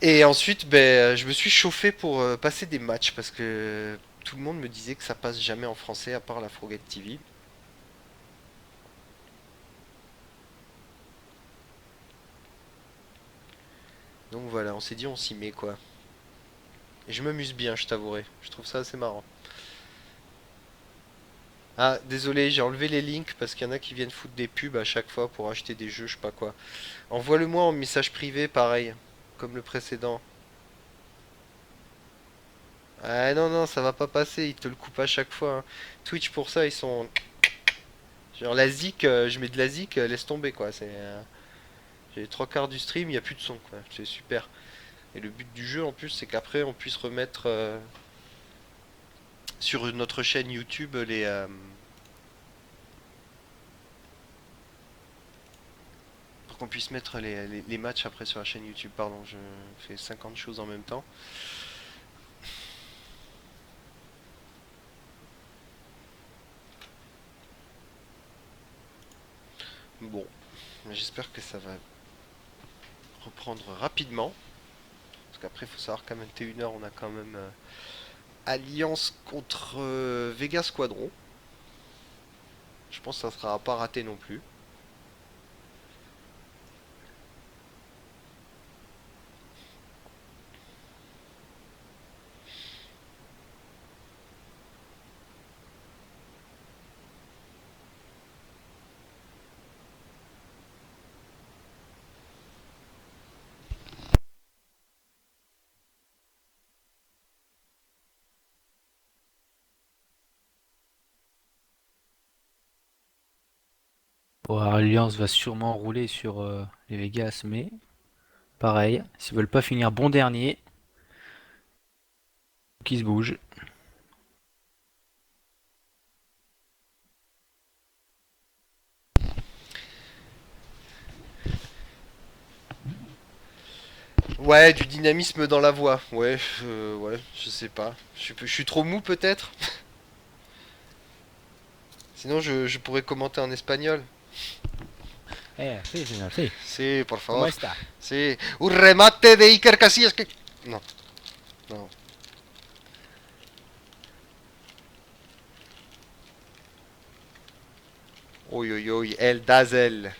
Et ensuite, ben, je me suis chauffé pour passer des matchs parce que tout le monde me disait que ça passe jamais en français à part la Frogate TV. Donc voilà, on s'est dit on s'y met quoi. Et je m'amuse bien, je t'avouerai. Je trouve ça assez marrant. Ah, désolé, j'ai enlevé les links parce qu'il y en a qui viennent foutre des pubs à chaque fois pour acheter des jeux, je sais pas quoi. Envoie-le-moi en message privé, pareil, comme le précédent. Ah non, non, ça va pas passer, ils te le coupent à chaque fois, hein. Twitch pour ça, ils sont... Genre la zik, je mets de la zik, laisse tomber quoi. J'ai les trois quarts du stream, il n'y a plus de son quoi. C'est super. Et le but du jeu en plus, c'est qu'après on puisse remettre sur notre chaîne YouTube pour qu'on puisse mettre les matchs après sur la chaîne YouTube. Pardon, je fais 50 choses en même temps. Bon, j'espère que ça va reprendre rapidement. Parce qu'après, il faut savoir qu'à 21h, on a quand même Alliance contre Vega Squadron. Je pense que ça sera pas raté non plus. Bon, Alliance va sûrement rouler sur les Vegas, mais pareil, s'ils veulent pas finir bon dernier, qu'ils se bougent. Ouais, du dynamisme dans la voix. Ouais, je sais pas. Je suis trop mou peut-être. Sinon, je pourrais commenter en espagnol. Eh, sí, señor, sí. Sí, por ¿Cómo favor. está? Sí. Un remate de Iker Casillas que... No, no. Uy, uy, uy. El Dazel.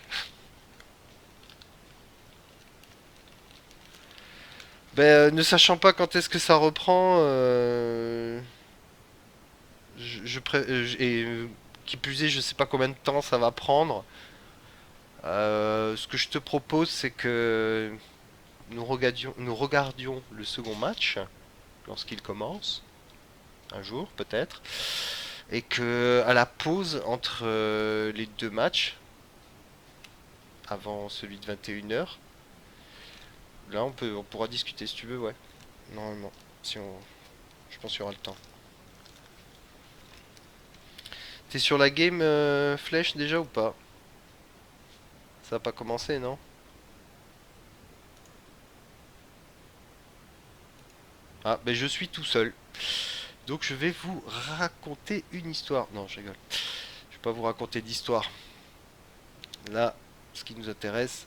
Ben, ne sachant pas quand est-ce que ça reprend, et qui plus est, je sais pas combien de temps ça va prendre. Ce que je te propose, c'est que nous regardions le second match lorsqu'il commence, un jour peut-être, et que à la pause entre les deux matchs, avant celui de 21h, là on pourra discuter si tu veux, ouais. Normalement, si on, je pense qu'il y aura le temps. T'es sur la game flèche déjà ou pas? Ça a pas commencé, non? Ah, ben je suis tout seul. Donc je vais vous raconter une histoire. Non, je rigole. Je vais pas vous raconter d'histoire. Là, ce qui nous intéresse,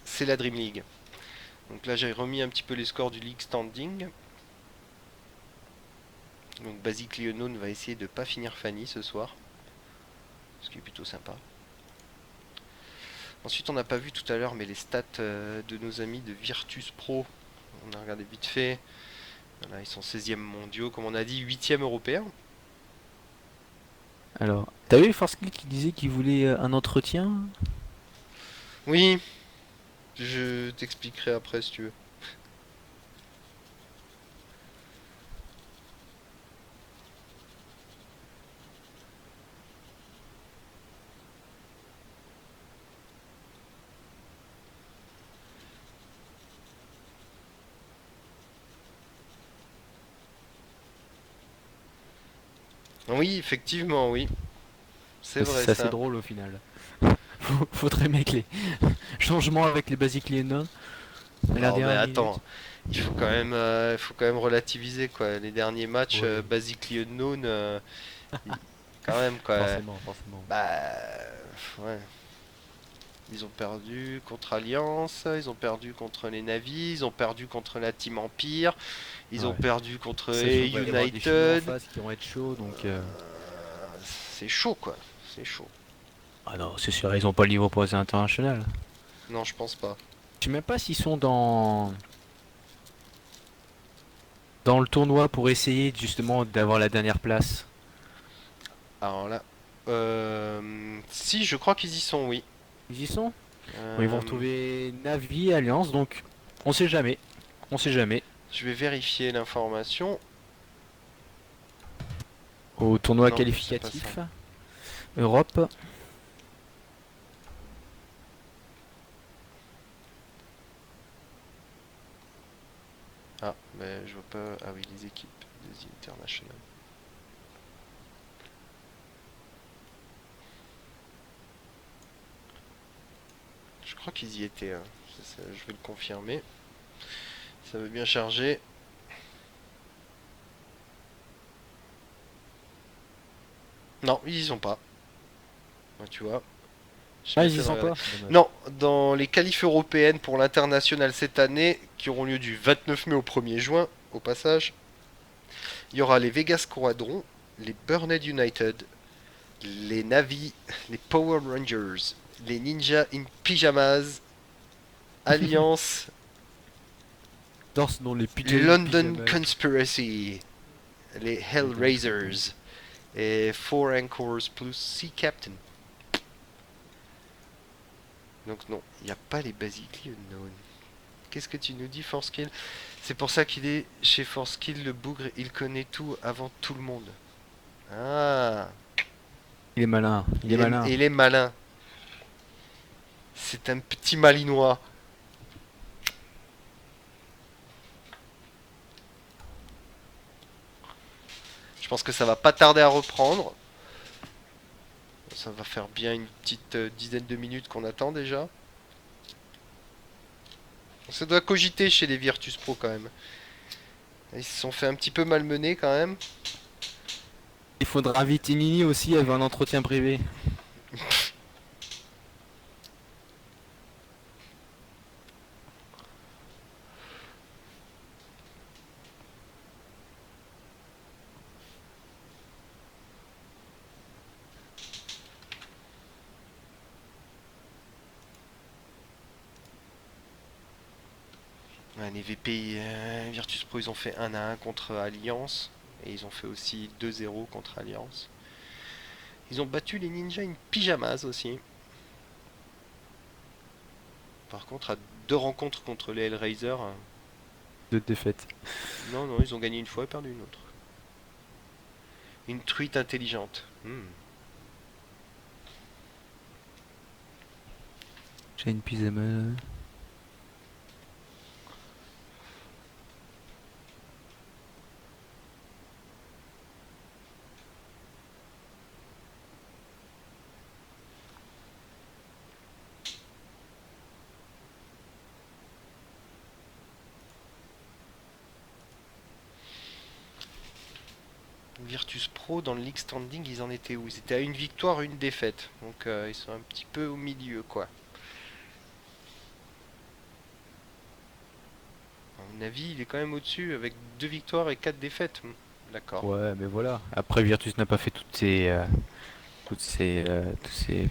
c'est la Dream League. Donc là, j'ai remis un petit peu les scores du League Standing. Donc Basic Leonon va essayer de pas finir Fanny ce soir. Ce qui est plutôt sympa. Ensuite, on n'a pas vu tout à l'heure, mais les stats de nos amis de Virtus Pro. On a regardé vite fait. Voilà, ils sont 16e mondiaux, comme on a dit, 8e européens. Alors, t'as vu Forskill qui disait qu'il voulait un entretien? Oui, je t'expliquerai après si tu veux. Oui, effectivement, oui. C'est vrai C'est assez ça. drôle au final. Faudrait mettre les changements avec les Basic Leonon à la Non mais dernière minute. attends, il faut quand même relativiser quoi. Les derniers matchs, Oui. Basically Unknown, i- quand même quoi. Forcément, forcément. Bah ouais. Ils ont perdu contre Alliance, ils ont perdu contre les Navis, ils ont perdu contre la Team Empire, ils ont Ouais. perdu contre Sachant qu'il va y avoir des Chinois en United. face qui vont être chauds, donc... C'est chaud quoi. C'est chaud. Ah non, c'est sûr, ils ont pas le niveau pour les internationales. Non, je pense pas. Je sais même pas s'ils sont dans le tournoi pour essayer justement d'avoir la dernière place. Alors là, si, je crois qu'ils y sont, oui. Ils y sont? Bon, ils vont Euh, retrouver Navi, Alliance, donc on sait jamais. On sait jamais. je vais vérifier l'information. Au tournoi Non, c'est pas ça. qualificatif, Europe. Ah, mais je vois pas. Ah oui, les équipes des International. Je crois qu'ils y étaient, hein. Je vais le confirmer. Ça veut bien charger. Non, ils y sont pas. Ouais, tu vois. J'ai Ah, bien ils fait y de sont regarder. pas? Dommage. Non, dans les qualifs européennes pour l'international cette année, qui auront lieu du 29 mai au 1er juin, au passage, il y aura les Vegas Squadrons, les Burned United, les Navy, les Power Rangers, les Ninja in Pyjamas, Alliance, Dans ce nom, les London pyjamas. Conspiracy, les Hellraisers et Four Anchors plus Sea Captain. Donc non, il n'y a pas les Basically Unknown. Qu'est-ce que tu nous dis, Forskill? C'est pour ça qu'il est chez Forskill, le bougre, il connaît tout avant tout le monde. Ah, Il est malin, il est malin. il est malin. C'est un petit malinois. Je pense que ça va pas tarder à reprendre. Ça va faire bien une petite dizaine de minutes qu'on attend déjà. Ça doit cogiter chez les Virtus Pro quand même. Ils se sont fait un petit peu malmener quand même. Il faudra inviter Nini aussi avec un entretien privé. Ouais, les VP Virtus Pro, ils ont fait 1-1 contre Alliance. Et ils ont fait aussi 2-0 contre Alliance. Ils ont battu les Ninja in Pyjamas aussi. Par contre, à 2 rencontres contre les Hellraiser, De défaite. non, non, ils ont gagné une fois et perdu une autre. Une truite intelligente. J'ai une pyjama. Virtus Pro, dans le League Standing, ils en étaient où? Ils étaient à une victoire, une défaite. Donc ils sont un petit peu au milieu, quoi. À mon avis, il est quand même au-dessus avec 2 victoires et 4 défaites. D'accord. Ouais, mais voilà. Après, Virtus n'a pas fait tous ces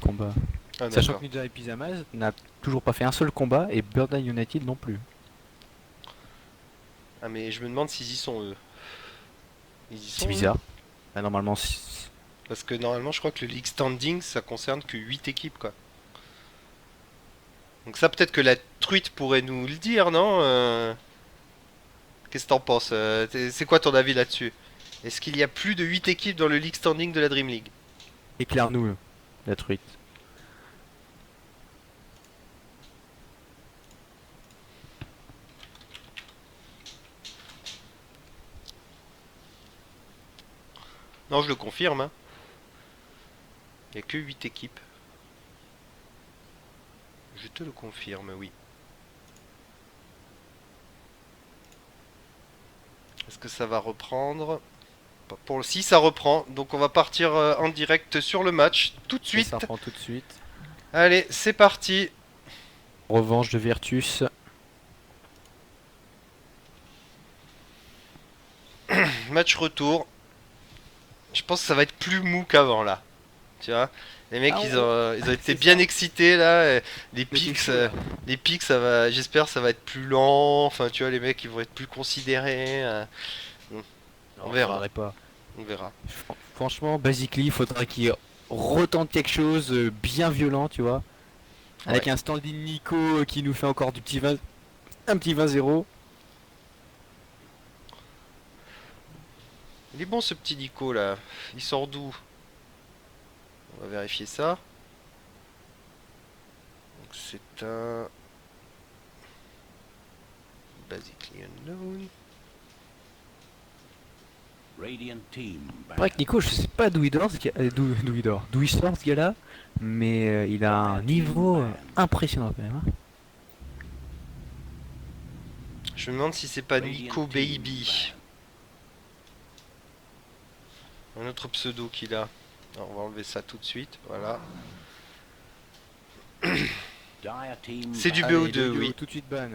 combats. Ah, Sachant d'accord. que Ninja et Pyjamas n'a toujours pas fait un seul combat et Burden United non plus. Ah, mais je me demande s'ils y sont, eux. Ils y C'est sont, eux? bizarre. Bah, normalement, Parce que normalement, je crois que le League Standing, ça concerne que 8 équipes, quoi. Donc ça, peut-être que la truite pourrait nous le dire, non? Qu'est-ce que t'en penses? C'est quoi ton avis là-dessus? Est-ce qu'il y a plus de 8 équipes dans le League Standing de la Dream League? éclaire-nous la truite. Non, je le confirme. Hein. Il n'y a que 8 équipes. Je te le confirme, oui. Est-ce que ça va reprendre? Pas pour le... Si, ça reprend. Donc on va partir en direct sur le match tout de Et suite. ça reprend tout de suite. Allez, c'est parti. Revanche de Virtus. Match retour. Je pense que ça va être plus mou qu'avant là. Tu vois, les mecs Ah, ils ont été c'est bien ça. excités là. Et les Mais c'est pics, chaud, là. les pics, ça va. J'espère ça va être plus lent. Enfin, tu vois, les mecs ils vont être plus considérés. On Non, verra. faudrait pas. On verra. Franchement, basically, il faudrait qu'il retente quelque chose bien violent, tu vois. Avec Ouais. un standing Nico qui nous fait encore du petit 20, un petit 20-0. Il est bon ce petit Nico là. Il sort d'où? On va vérifier ça. Donc c'est un Basically Unknown. Radiant team C'est vrai que Nico, je sais pas d'où il dort, d'où il dort, d'où il sort ce gars-là, mais il a un niveau impressionnant quand même. Hein. Je me demande si c'est pas Nico Baby. Un autre pseudo qu'il a. Alors, on va enlever ça tout de suite. Voilà. C'est du Allez, BO2, Yo-Yo, oui. tout de suite ban.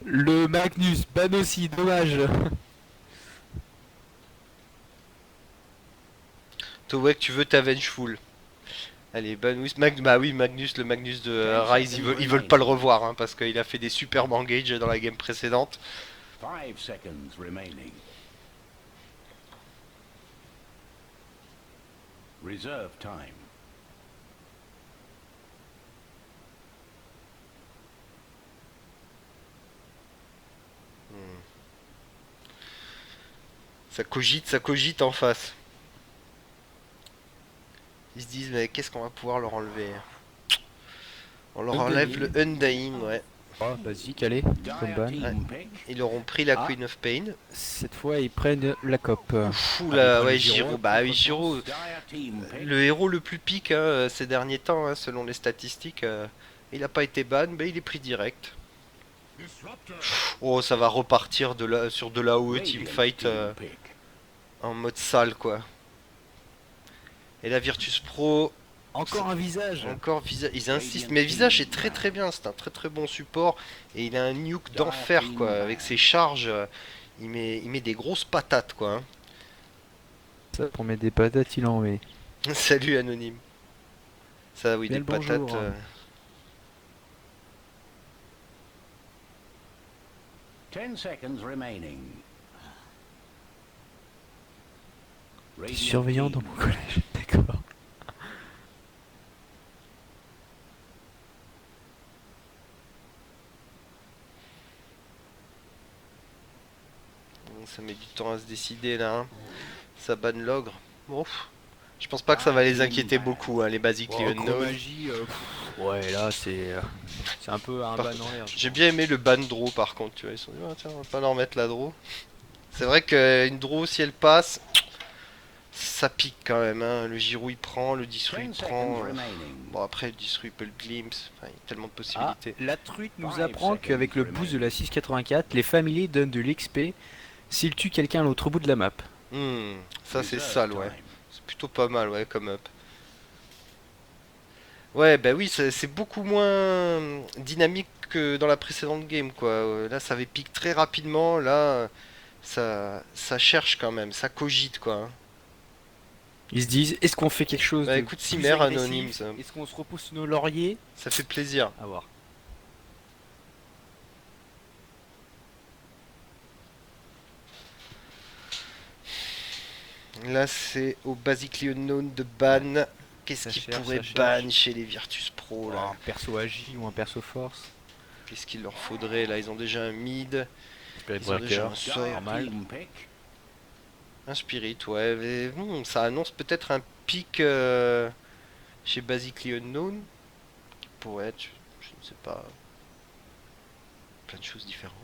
Le Magnus, ban aussi, dommage. Towek, tu veux ta vengeful. Allez, Magnus, bah oui, Magnus, le Magnus de Rise, ils veulent pas le revoir hein, parce qu'il a fait des superbes engages dans la game précédente. 5 seconds remaining. Reserve time. Ça cogite en face. Ils se disent, mais qu'est-ce qu'on va pouvoir leur enlever? On leur enlève le Undying, ouais. Oh, basique, allez, comme ban. Team pick. Ils auront pris la Ah. Queen of Pain. Cette fois, ils prennent la cope. Fou Ah, là, ils ouais, prennent Giro. Bah oui, Giro, Dire team pick. le héros le plus pique hein, ces derniers temps, hein, selon les statistiques. Il a pas été ban, mais il est pris direct. Disruptor. Oh, ça va repartir sur de la OE Radiant teamfight team pick. en mode sale, quoi. Et la Virtus Pro, Encore un visage. encore Visage. Ils insistent, mais Visage est très très bien, c'est un très très bon support. Et il a un nuke d'enfer, quoi. Avec ses charges, il met des grosses patates, quoi. Hein. Ça, pour mettre des patates, il en met. Salut Anonyme. Ça, oui, Bien des le bonjour, patates. hein. 10 seconds remaining. Radiant Surveillant team dans mon collège, d'accord. Bon, ça met du temps à se décider là. Hein. Ça banne l'ogre. Bon, je pense pas que ça va les inquiéter beaucoup, hein, les Basically Unknown. Magie, ouais, là, c'est un peu un ban en l'air. J'ai bien aimé le ban draw par contre, tu vois. Ils se sont dit, ah, tiens, on va pas leur mettre la draw. C'est vrai qu'une draw, si elle passe, ça pique quand même. Hein. Le Giroud il prend, le Disru il 10 prend. seconds remaining. Bon, après, le Disru il peut le glimpse. Enfin, il y a tellement de Ah, possibilités. la truite nous 5 apprend qu'avec le seconds boost de la 684, les familiers donnent de l'XP s'ils tuent quelqu'un à l'autre bout de la map. Ça c'est Reserve sale, ouais. time. C'est plutôt pas mal, ouais, comme up. Ouais, bah oui, c'est beaucoup moins dynamique que dans la précédente game, quoi. Là, ça avait pique très rapidement. Là, ça cherche quand même, ça cogite, quoi. Hein. Ils se disent, est-ce qu'on fait quelque chose Bah de écoute, plus Cimer agressif anonyme, ça. Est-ce qu'on se repousse sur nos lauriers? Ça fait plaisir. À voir. Là, c'est au Basically Unknown de ban. Qu'est-ce Ça qu'il cherche, pourrait ça cherche. ban chez les Virtus Pro, là? Un perso agi ou un perso force. Qu'est-ce qu'il leur faudrait, là? Ils ont déjà un mid, Spirit ils ont déjà Breaker. un sort, Dire normal. team pick. un spirit, ouais. Mais, ça annonce peut-être un pic chez Basically Unknown. Qui pourrait être, je ne sais pas, plein de choses différentes.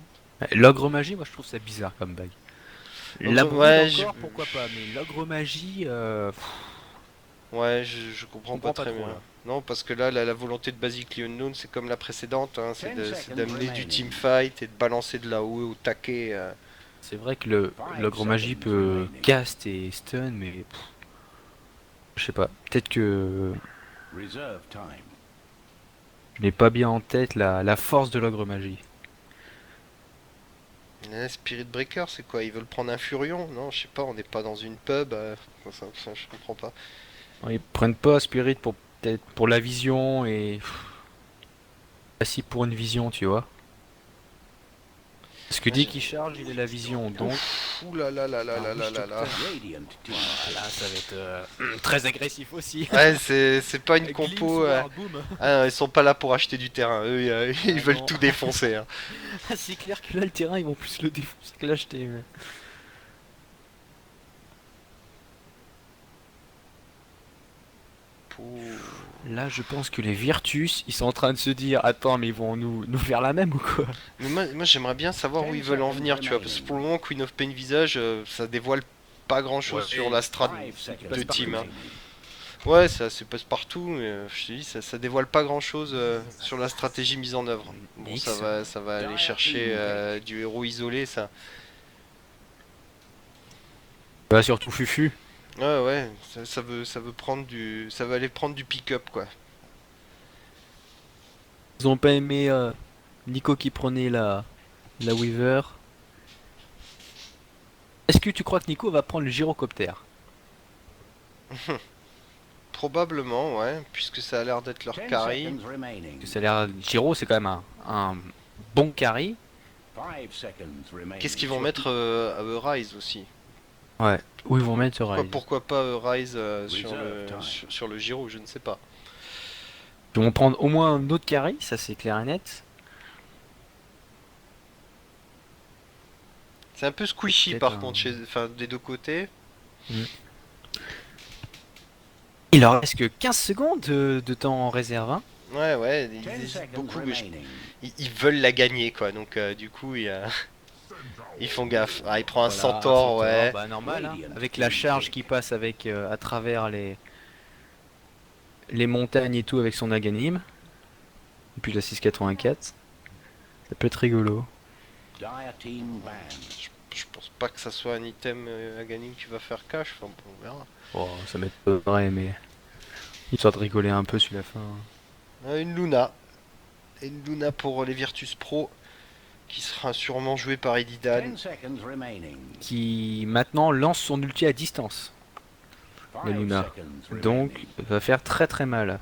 L'ogre magie, moi je trouve ça bizarre comme bague. La Donc, brûle ouais, encore, pourquoi pas, mais l'ogre magie, ouais, je comprends pas comprends pas très trop bien. là. Non, parce que là, la volonté de Basically Unknown, c'est comme la précédente, hein, c'est 10 c'est seconds d'amener du remaining. teamfight et de balancer de là-haut au taquet. C'est vrai que Five l'ogre magie seconds peut remaining. cast et stun, mais je sais pas. Peut-être que Reserve time. je n'ai pas bien en tête la force de l'ogre magie. Spirit Breaker, c'est quoi? Ils veulent prendre un Furion? Non, je sais pas, on n'est pas dans une pub. Je comprends pas. Ils prennent pas Spirit pour peut-être pour la vision et pas si pour une vision, tu vois. Parce que Ah, dès qu'il charge, il a la vision, donc Ouh là là là là là là là là. Radiant team. là ça va être très agressif aussi. Ouais, c'est pas une Glimpse compo. Ward, boum. Ah, non, ils sont pas là pour acheter du terrain. Eux, ils Ah veulent non. tout défoncer, hein. Ah, c'est clair que là le terrain ils vont plus le défoncer que l'acheter. Pouh. Là je pense que les Virtus ils sont en train de se dire attends mais ils vont nous faire la même ou quoi? Mais moi j'aimerais bien savoir où ils veulent en venir, tu vois. Parce que pour le moment, Queen of Pain Visage, ça dévoile pas grand chose Ouais, sur la strat 5 de seconds team, hein. remaining. Ouais, ça se passe partout, mais je te dis, ça dévoile pas grand chose sur la stratégie mise en œuvre. Bon, X. ça va aller chercher du héros isolé, ça. Bah surtout Fufu. Ouais, ouais, ça veut prendre ça veut aller prendre du pick-up, quoi. Ils ont pas aimé Nico qui prenait la Weaver. Est-ce que tu crois que Nico va prendre le gyrocoptère? Probablement, ouais, puisque ça a l'air d'être leur 10 carry. seconds remaining. Parce que ça a l'air Gyro c'est quand même un bon carry. 5 seconds remaining. Qu'est-ce qu'ils vont mettre à Rise aussi? Ouais. Où ils vont mettre Rise? Pourquoi pas Rise Reserve time. sur le Giro, je ne sais pas. Ils vont prendre au moins un autre carry, ça c'est clair et net. C'est un peu squishy Peut-être par un- contre, enfin, des deux côtés. Il leur reste que 15 secondes de temps en réserve, hein. Ouais, ouais, ils 10 hésitent seconds beaucoup, mais remaining. ils veulent la gagner, quoi. Donc, du coup, ils font gaffe. Ah, il prend un Voilà, centaure, ouais. bah normal, hein. Avec la charge qui passe avec à travers les montagnes et tout avec son Aghanim. Et puis la 684. Ça peut être rigolo. Dire team banned. Je pense pas que ça soit un item à gagner qui va faire cash. Enfin, bon, on verra. Oh, ça m'étonnerait, mais histoire de rigoler un peu sur la fin. Une Luna. Une Luna pour les Virtus Pro. Qui sera sûrement jouée par Illidan. 10 seconds remaining. Qui maintenant lance son ulti à distance. 5 Luna. seconds Donc remaining. va faire très très mal.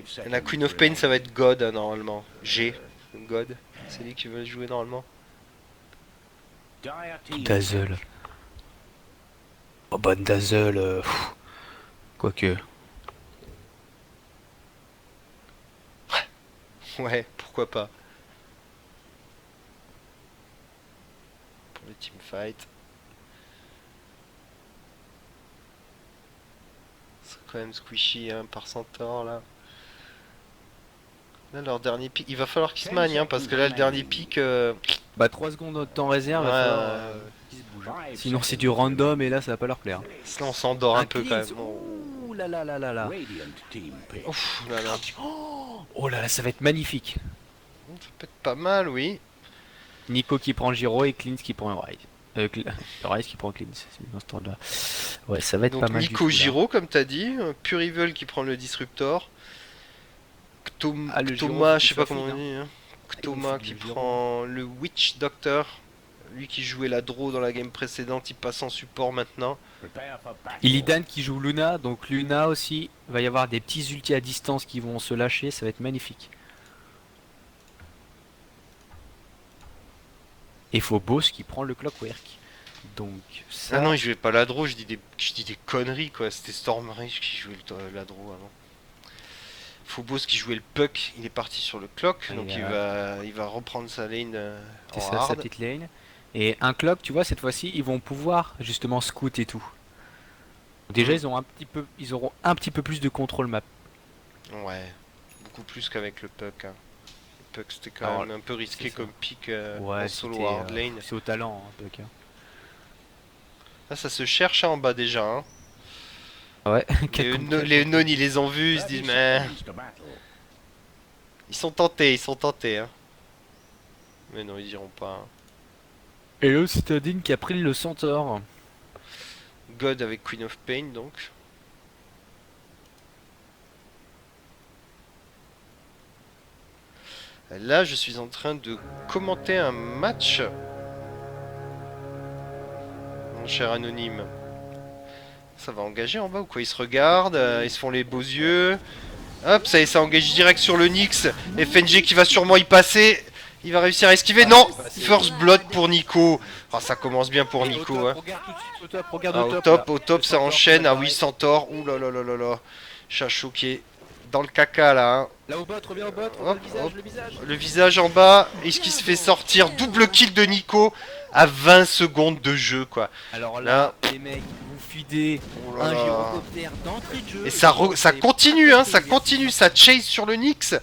5 La seconds Queen of Pain, ça va remaining. être God, hein, normalement. G. God. C'est lui qui veut jouer normalement. Dire team Dazzle. Oh bah Dazzle. Quoique. Ouais, pourquoi pas. Pour le teamfight. C'est quand même squishy, hein, par centaure, là. Là, leur dernier pic. Il va falloir qu'ils se manient, hein, parce que là, le dernier pic. Bah 3 secondes de temps réserve, Ouais, va falloir ouais. qu'ils se bougent. 5 Sinon c'est seconds du random remaining. et là ça va pas leur plaire. Là, on s'endort un peu quand cleanse. même. Oh, Ouh là là là là là. Radiant team pick. ouf, là, là. Oh là là, ça va être magnifique. Ça peut être pas mal, oui. Nico qui prend Giro et Cleans qui prend Rise. Rise qui prend Cleans, c'est dans ce temps-là. Ouais, ça va être Donc pas mal. Nico du tout, là. Giro, comme t'as dit. Pure Evil qui prend le Disruptor. Ah, le Giro, Thomas, faut je sais qu'il pas soit comment on feed, dit. Hein. il Thomas faut qui le Giro. prend le Witch Doctor. Lui qui jouait la draw dans la game précédente, il passe en support maintenant. Prepare for battle. Illidan qui joue Luna, donc Luna aussi, va y avoir des petits ultis à distance qui vont se lâcher, ça va être magnifique. Et Phobos qui prend le Clockwork. Donc ça... Ah non, il jouait pas la draw, je dis des conneries quoi. C'était Stormrage qui jouait la draw avant. Phobos qui jouait le puck, il est parti sur le clock, Et donc il va reprendre sa lane en c'est ça, sa hard. petite lane. Et un clock, tu vois, cette fois-ci, ils vont pouvoir justement scout et tout. Déjà, Mm. ils auront un petit peu plus de contrôle map. Ouais, beaucoup plus qu'avec le puck. Hein. Puck c'était quand Alors, même un peu risqué c'est ça. comme pick Ouais, en solo c'était, hard lane. c'est au talent, hein, Puck, hein. Là ça se cherche hein, en bas déjà. Hein. Ouais, 4 contre 4, Les Unknown ils les ont vus, ils se 30 disent mais seconds to battle. ils sont tentés. Hein. Mais non ils iront pas. Hein. Et le Citadine qui a pris le Centaure. God avec Queen of Pain donc. Là, je suis en train de commenter un match. Mon cher anonyme. Ça va engager en bas ou quoi? Ils se regardent, ils se font les beaux yeux. Hop, ça y est, ça engage direct sur le Nyx. FNG qui va sûrement y passer. Il va réussir à esquiver. Non! First Blood pour Nico. Ah, ça commence bien pour Nico. Hein. Regarde tout de suite au top, regarde Ah, au top. au top, ça enchaîne. Ah oui, Centaure. Ouh là là là là là. Chacho qui est dans le caca là. Hein. Là au bot, reviens au bot, Hop, regarde le visage, hop. le visage. Le visage en bas. Est-ce qu'il se fait sortir? Double kill de Nico à 20 secondes de jeu quoi. Alors là, les mecs, vous fidez Oh là un là. gyrocoptère d'entrée de jeu. Et ça, ça continue, hein, ça continue, ça chase sur le Nyx.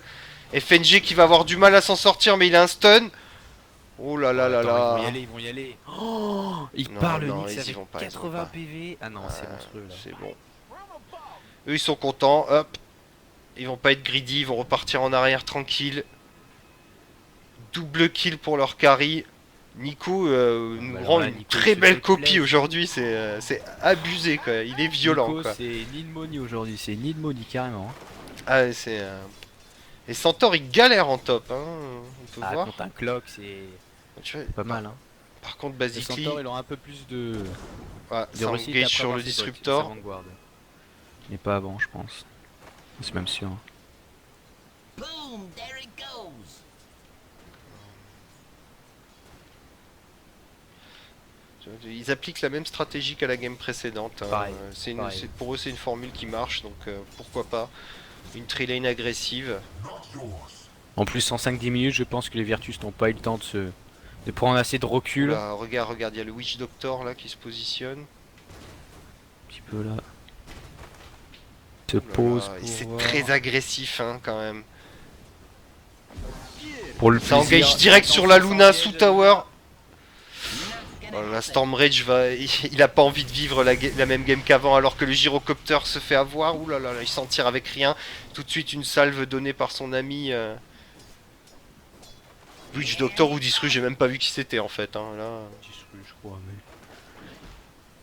FNG qui va avoir du mal à s'en sortir, mais il a un stun. Oh là là là là. Ils vont y aller, ils vont y aller. Oh, il Non, part le non, Nyx ils y avec vont pas, ils y vont 80 pas. PV. Ah non, c'est monstrueux là. C'est bon. Eux ils sont contents, hop. Ils vont pas être greedy, ils vont repartir en arrière tranquille. Double kill pour leur carry. Nico nous Bah, rend là, une Nico, très il se belle fait copie plaisir. aujourd'hui, c'est abusé quoi, il est violent Nico, quoi. c'est Nidmoni aujourd'hui, c'est Nidmoni carrément. Ah ouais, c'est... Et Centaure il galère en top, hein. On peut Ah, voir. contre un clock, c'est Tu vois, pas mal. Hein. Par contre, Les Basically, Centaures, ils ont un peu plus de ouais, ça réussite engage après sur avoir le fait disruptor. sa vanguard. Mais pas avant, je pense. C'est même sûr. Boom! There it goes! Ils appliquent la même stratégie qu'à la game précédente. Hein. Pareil, C'est pour eux, c'est une formule qui marche, donc pourquoi pas. Une tree lane agressive. En plus, en 5-10 minutes, je pense que les Virtus n'ont pas eu le temps de prendre assez de recul. Là, regarde, il y a le Witch Doctor là qui se positionne. Un petit peu là. Se Oh là pose. là, et pour c'est voir. très agressif hein, quand même. Pour le Ça plaisir. engage direct sur la Luna sous tower. La Storm Rage il a pas envie de vivre la même game qu'avant alors que le gyrocopter se fait avoir. Ouh là là, il s'en tire avec rien. Tout de suite une salve donnée par son ami Witch Doctor ou Disru, j'ai même pas vu qui c'était en fait. Hein, là. Je crois, mais.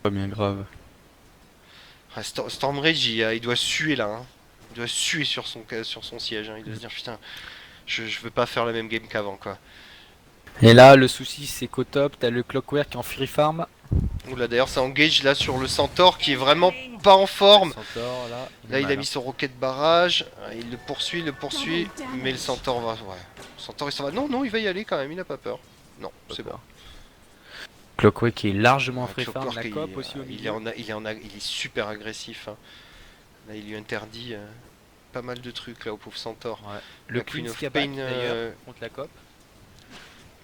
Pas bien grave. Ah, Storm Rage il doit suer là. Hein. Il doit suer sur son siège. Hein. Il doit se dire putain, je veux pas faire la même game qu'avant quoi. Et là, le souci, c'est qu'au top, t'as le Clockwork en free farm. Oula d'ailleurs ça engage là sur le Centaure qui est vraiment pas en forme. Le Centaure, là, Là il a mal, mis son rocket barrage, il le poursuit, mais le Centaure va... Ouais, le Centaure il s'en va... Non, non, il va y aller quand même, il a pas peur. Non, Pas c'est bon. peur. Clockwork qui est largement en Ouais, free farm, Clockwork, la cop aussi au milieu. il est super agressif. Hein. Là il lui interdit pas mal de trucs là au pauvre Centaure. Ouais. Le La Queen Queen of Scabat Pain, d'ailleurs, contre la cop.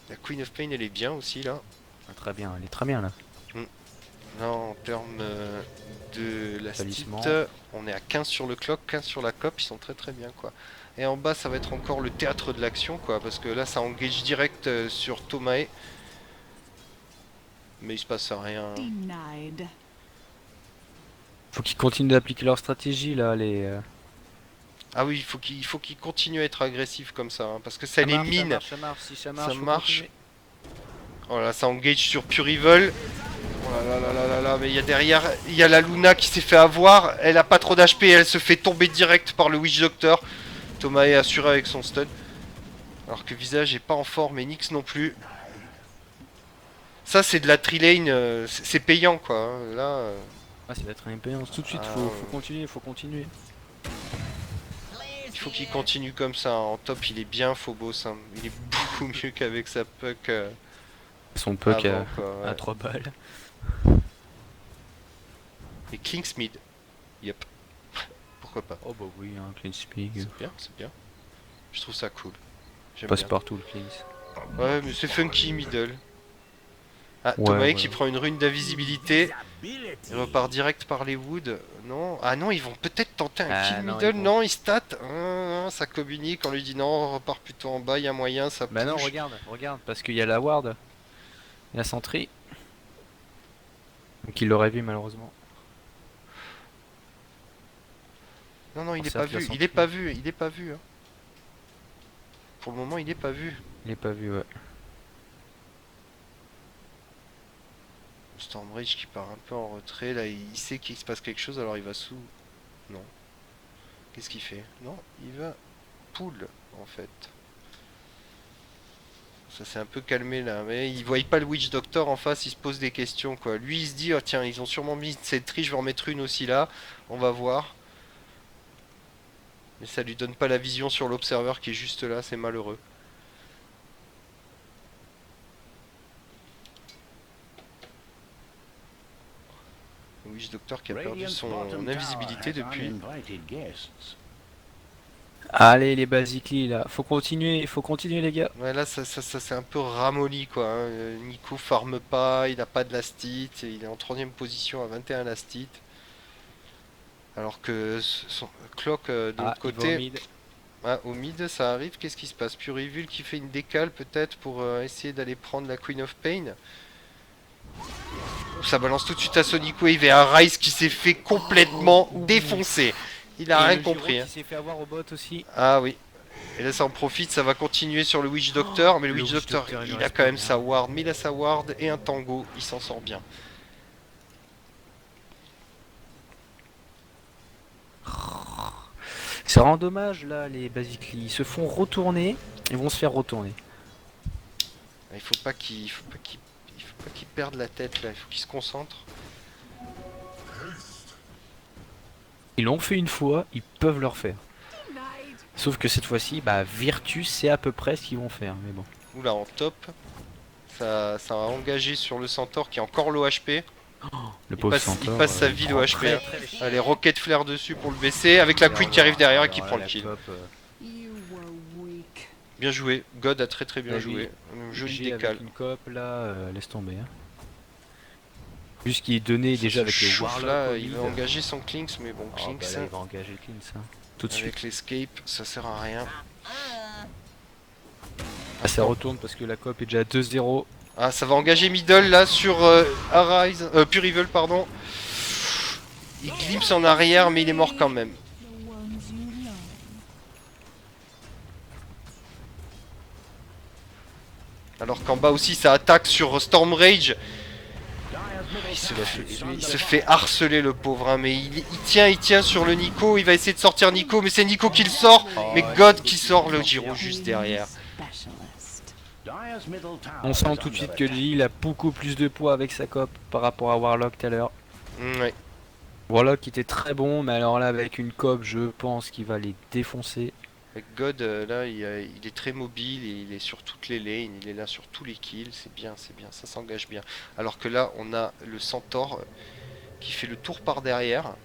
La Queen of Pain elle est bien aussi là. Ah, très bien, elle est très bien là. Là en termes de la Talisman. stit, on est à 15 sur le clock, 15 sur la cop, ils sont très très bien quoi. Et en bas ça va être encore le théâtre de l'action quoi, parce que là ça engage direct sur Tomae. Mais il se passe rien. Denied. Faut qu'ils continuent d'appliquer leur stratégie là, les. Ah oui, il faut qu'il continue à être agressif comme ça, hein, parce que ça les mine. Ça marche, si ça Ça marche. faut marche. continuer. Oh là, ça engage sur Pure Evil. Oh là là là là là, mais il y a derrière, il y a la Luna qui s'est fait avoir. Elle a pas trop d'HP, elle se fait tomber direct par le Witch Doctor. Thomas est assuré avec son stun. Alors que Visage est pas en forme et Nyx non plus. Ça c'est de la tree lane, c'est payant quoi. Hein. Là, Ah, c'est la train payance. Tout de suite, Ah, faut ouais. continuer, faut continuer. il faut qu'il continue comme ça. En top, il est bien Phobos. Hein. Il est beaucoup mieux qu'avec sa puck. Son puck Avant, quoi, ouais. à 3 balles. Et Klingsmith. Yep. Pourquoi pas. Oh bah oui, un clean speak. C'est bien, c'est bien. Je trouve ça cool. J'aime Passe bien. partout le clean. Ouais, mais c'est funky middle. Ah, Ouais, Tomae ouais, qui ouais. prend une rune d'invisibilité. Il repart direct par les woods. Non. Ah non, ils vont peut-être tenter un Ah, kill non, middle. ils vont- Non, ils stat. Ça communique. On lui dit non, on repart plutôt en bas. Il y a moyen, ça Bah non, push. regarde, parce qu'il y a la ward, la sentry. Donc il l'aurait vu malheureusement. Non, non, il Pour est ça pas que la vu. Il sentry- est pas vu. Il est pas vu. Hein. Pour le moment, il est pas vu. Il est pas vu, ouais. Stormrage qui part un peu en retrait. Là, il sait qu'il se passe quelque chose, alors il va sous. Non. Qu'est-ce qu'il fait? Non, il va pull en fait. Ça s'est un peu calmé là, mais il voit pas le Witch Doctor en face, il se pose des questions quoi. Lui il se dit, oh, tiens, ils ont sûrement mis cette tri, je vais en mettre une aussi là, on va voir. Mais ça lui donne pas la vision sur l'observeur qui est juste là, c'est malheureux. Le Witch Doctor qui a perdu Radiant's son bottom tower invisibilité has depuis. uninvited guests. Allez les basically là, faut continuer les gars. Ouais, là ça s'est un peu ramolli quoi. Hein. Nico farme pas, il a pas de lastite, il est en troisième position à 21 lastite. Alors que son Clock de Ah, l'autre il va au côté. mid. Ah, au mid, ça arrive. Qu'est-ce qui se passe? Purivul qui fait une décale peut-être pour essayer d'aller prendre la Queen of Pain. Ça balance tout de suite à Sonic Wave et un Ryze qui s'est fait complètement défoncer. Il a Et rien le Giro compris. Hein. qui s'est fait avoir au bot aussi. Ah oui. Et là, ça en profite. Ça va continuer sur le Witch Doctor. Mais le Witch Doctor, Doctor, il il lui a reste quand plus même rien. sa ward. Mais il a sa ward et un tango. Il s'en sort bien. C'est vraiment dommage là, les basically. Ils se font retourner, ils vont se faire retourner. Il faut pas qu'il perde la tête là. Il faut qu'il se concentre. Ils l'ont fait une fois, ils peuvent le refaire. Sauf que cette fois-ci, bah Virtus c'est à peu près ce qu'ils vont faire, mais bon. Oula, en top. Ça a engagé sur le Centaure qui est encore low HP. Le Il pauvre passe, Centaure, il passe sa vie low HP. Hein. Allez, Rocket Flare dessus pour le baisser. Avec la Queen qui arrive derrière et qui prend le kill. Bien joué. God a très bien Bah, joué. Joli G décal. avec une cop là, laisse tomber. Hein. Vu ce qui est donné déjà avec le Chouf Warlock là, au il mid. va engager son Clinks, mais bon, Oh, Clinks bah là, il va engager le clean ça. Tout de suite. avec l'escape, ça sert à rien. Ah, ça retourne parce que la cop est déjà à 2-0. Ah, ça va engager middle là sur Arise, Purival pardon. Il glimpse en arrière, mais il est mort quand même. Alors qu'en bas aussi, ça attaque sur Storm Rage. Il se fait harceler le pauvre, hein, mais il tient sur le Nico. Il va essayer de sortir Nico, mais c'est Nico qui le sort. Mais God qui sort le Giro juste derrière. Dire's middle tower On sent is tout de suite under que attack. lui il a beaucoup plus de poids avec sa cop par rapport à Warlock tout à l'heure. Ouais. Warlock qui était très bon, mais alors là avec une cop je pense qu'il va les défoncer. Avec God, là, il est très mobile, et il est sur toutes les lanes, il est là sur tous les kills, c'est bien, ça s'engage bien. Alors que là, on a le Centaure qui fait le tour par derrière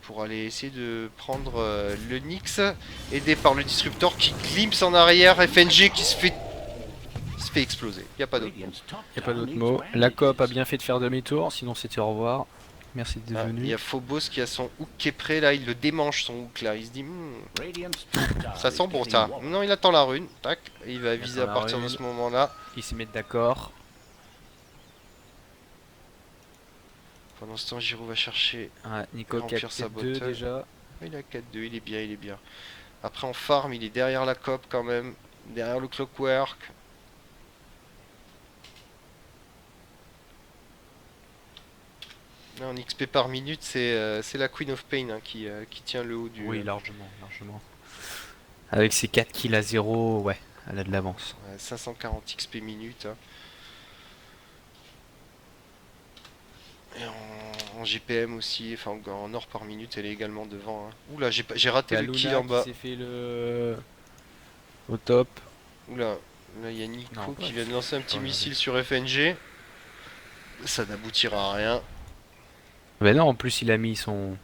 pour aller essayer de prendre le Nyx, aidé par le Disruptor qui glimpse en arrière, FNG qui se fait exploser. Il n'y a pas d'autre. Radiant's top Y a pas tower d'autre needs mot. La cop a bandages. bien fait de faire demi-tour, sinon c'était au revoir. Merci d'être Ah, il venu. y a Phobos qui a son hook qui est prêt là, il le démange son hook là, il se dit Radiant's top tower ça is sent bon getting ça. walled. Non, il attend la rune, tac, et il va viser à attend la partir de rune. ce moment-là. Ils se mettent d'accord. Pendant ce temps, Giro va chercher. Ouais, Nico Remplir 4 sa 2 bottle. déjà. Il a 4-2, il est bien, il est bien. Après en farm, il est derrière la cop quand même, derrière le clockwork. Là, en XP par minute, c'est la Queen of Pain hein, qui tient le haut du... Oui, largement. Avec ses 4 kills à 0, ouais, elle a de l'avance. 540 XP minute. Hein. Et en GPM aussi, enfin en or par minute, elle est également devant. Hein. Oula, j'ai raté Il y a le kill Luna en bas. qui s'est fait le... au top. Oula, là il y a Nico Non, qui ouais, vient de lancer un petit pas missile sur FNG. Ça n'aboutira à rien. Mais non, en plus il a mis son...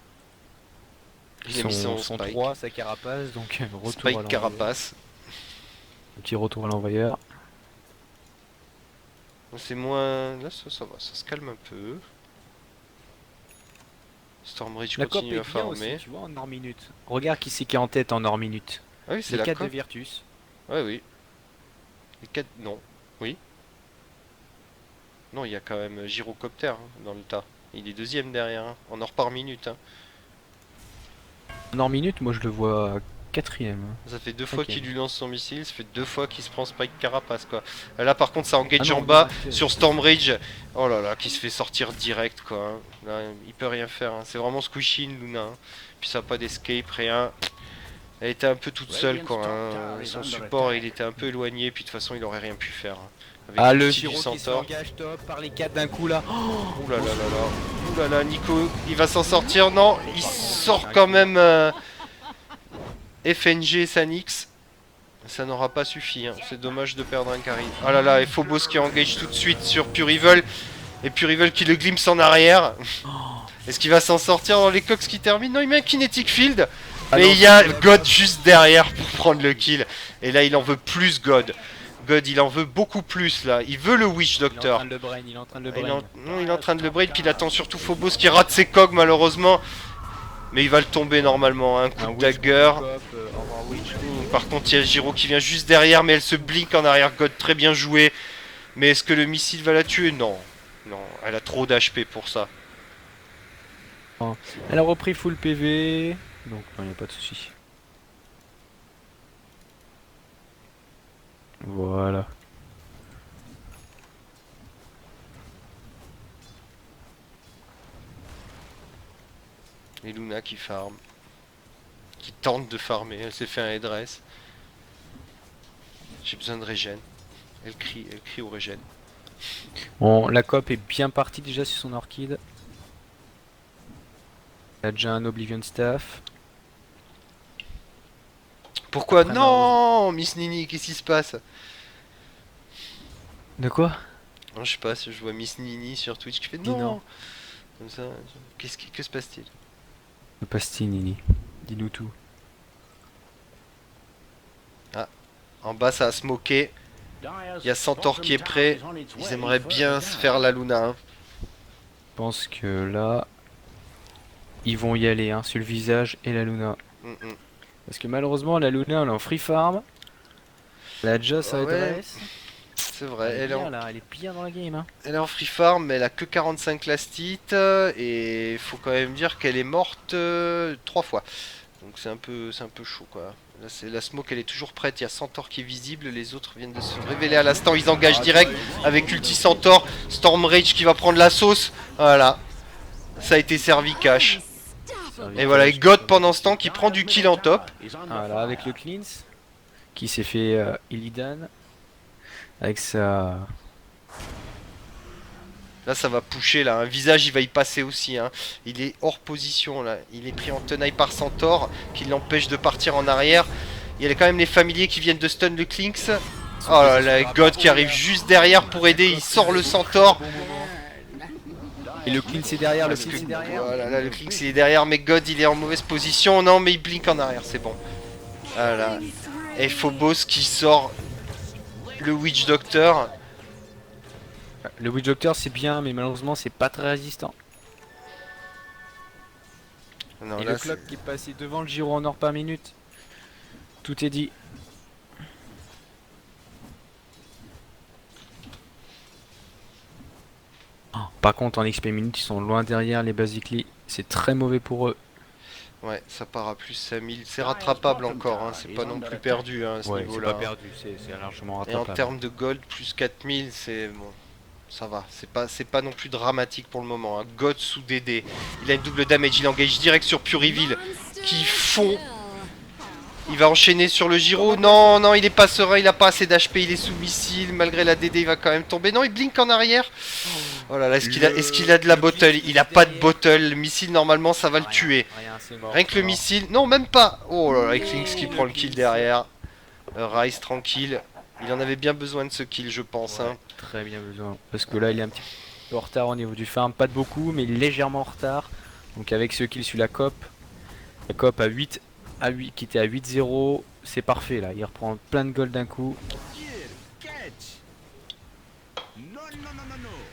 Il a mis son son spike. 3, sa carapace, donc retour à Spike l'envoyeur. carapace. Un petit retour à l'envoyeur. C'est moins... Là, ça va, ça se calme un peu. Stormreach La COP continue est à bien farmer. aussi, tu vois, en hors minute. Regarde qui c'est qui est en tête en hors minute. Ah oui, c'est Les la 4 de COP. Virtus. Ouais, oui. Les 4... Non. Oui. Non, il y a quand même Gyrocopter hein, dans le tas. Il est deuxième derrière, hein, en or par minute. Hein. En hors minute, moi je le vois quatrième. Ça fait 2 fois Ok. qu'il lui lance son missile, ça fait 2 fois qu'il se prend Spike Carapace quoi. Là par contre ça engage Ah non, en bas non, sur Stormrage. Oh là là, qui se fait sortir direct quoi. Hein. Là, il peut rien faire. Hein. C'est vraiment squishy Luna. Hein. Puis ça a pas d'escape, rien. Elle était un peu toute seule quoi. Hein. Son support il était un peu éloigné, puis de toute façon il aurait rien pu faire. Hein. Avec Ah, le l'ulti du Giro qui Centaure. s'engage top par les 4 d'un coup là. Ouh là là là là. Ouh là là, Nico, il va s'en sortir. Non, il sort quand même FNG Sanix. Ça n'aura pas suffi. Hein. C'est dommage de perdre un carry. Ah là là, et Phobos qui engage tout de suite sur Purival. Et Purival qui le glimpse en arrière. Est-ce qu'il va s'en sortir dans les cox qui terminent? Non, il met un Kinetic Field. Mais il y a God juste derrière pour prendre le kill. Et là, il en veut plus, God. God, il en veut beaucoup plus là. Il veut le Witch Il est en Doctor. train de le brain, il est en train de le Il est brain. en... Non, il est en train de le braid, puis il attend surtout Phobos qui rate ses cogs malheureusement. Mais il va le tomber normalement, un coup Un de Witch dagger. Cop, au revoir Witch. Par contre, il y a Giro qui vient juste derrière, mais elle se blink en arrière. God, très bien joué. Mais est-ce que le missile va la tuer? Non. Non, elle a trop d'HP pour ça. Elle a repris full PV, donc il n'y a pas de souci. Voilà. Et Luna qui farm. Qui tente de farmer. Elle s'est fait un headress. J'ai besoin de régène. Elle crie au régène. Bon, la COP est bien partie déjà sur son Orchid. Elle a déjà un Oblivion Staff. Pourquoi? Après, Non, Miss Nini, qu'est-ce qui se passe? De quoi? Non, je sais pas, si je vois Miss Nini sur Twitch qui fait Dis non. non. Comme ça, que se passe-t-il? Le pastis, Nini. Dis-nous tout. En bas, ça a smoké. Il y a Centaure qui est prêt. Ils aimeraient bien se faire la Luna. Hein. Je pense que là, ils vont y aller hein, sur le visage et la Luna. Parce que malheureusement, la Luna, elle est en free farm. Elle a déjà sa Ouais, adresse. C'est vrai, Elle est elle est, bien en, là, elle est bien dans la game. Hein. elle est en free farm, mais elle a que 45 lastite. Et il faut quand même dire qu'elle est morte 3 fois. Donc c'est un peu chaud quoi. Là, la smoke, elle est toujours prête. Il y a Centaure qui est visible. Les autres viennent de se révéler à l'instant. Ils engagent direct avec Ulti Centaure. Stormrage qui va prendre la sauce. Voilà. Ça a été servi cash. Et voilà, et God pendant ce temps qui prend du kill en top. Voilà, avec le cleanse qui s'est fait Illidan avec sa. Là ça va pusher là, un visage il va y passer aussi hein. Il est hors position là, il est pris en tenaille par Centaure qui l'empêche de partir en arrière. Il y a quand même les familiers qui viennent de stun le Clinks. Oh là là, God qui arrive juste derrière pour aider, il sort le Centaure. Et le cleanse est derrière, le Parce cleanse que- est derrière. Voilà, là le Clinks il est derrière mais God il est en mauvaise position. Non mais il blink en arrière, c'est bon. Voilà. Et Phobos qui sort le Witch Doctor. Le Witch Doctor c'est bien, mais malheureusement c'est pas très résistant. Non, Et là, le clock qui est passé devant le Giro en or par minute. Tout est dit. Par contre en XP minute ils sont loin derrière les Basically. C'est très mauvais pour eux. ouais, ça part à plus 5000. C'est rattrapable encore, hein. C'est pas non plus perdu hein, à ce Ouais, c'est niveau-là. pas perdu, c'est largement Et en rattrapable. termes de gold, plus 4000, c'est bon. Ça va, c'est pas non plus dramatique pour le moment. Hein. God sous DD. Il a une double damage, il engage direct sur Puriville qui fond. Il va enchaîner sur le Giro. Non, non, il est pas serein, il a pas assez d'HP, il est sous missile. Malgré la DD, il va quand même tomber. Non, il blink en arrière. Oh là là, est-ce qu'il a de la bottle? Il a pas de bottle. Le missile, normalement, ça va le tuer. Rien, c'est mort, Rien que c'est le mort. missile. Non, même pas. Oh là là, avec Lynx qui prend le kill derrière. Rice tranquille. Il en avait bien besoin de ce kill, je pense. Ouais, Hein. très bien besoin. Parce que là il est un petit peu en retard au niveau du farm. Pas de beaucoup, mais légèrement en retard. Donc avec ce kill sur la COP à 8 qui était à 8-0, c'est parfait là. Il reprend plein de gold d'un coup. Not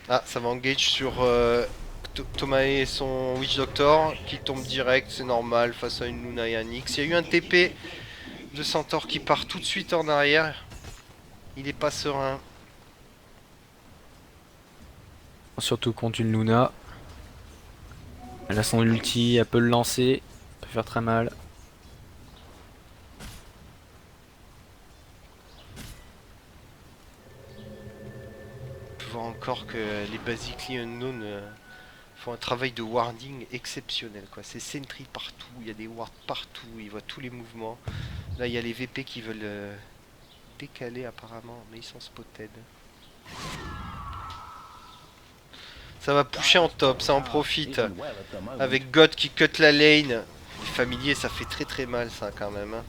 Ah, ça va engage sur Thomas et son Witch Doctor qui tombe direct, c'est normal, face à une Luna et un Nyx. Il y a eu un TP de Centaure qui part tout de suite en arrière. Il est pas serein. Surtout contre une Luna. Elle a son ulti, elle peut le lancer. Ça peut faire très mal. On peut voir encore que les Basically Unknown font un travail de warding exceptionnel, quoi. C'est sentry partout, il y a des wards partout, ils voient tous les mouvements. Là il y a les VP qui veulent décaler apparemment, mais ils sont spotted. Ça va pusher en top, ça en profite. Avec God qui cut la lane. Les familiers ça fait très mal ça quand même. Hein.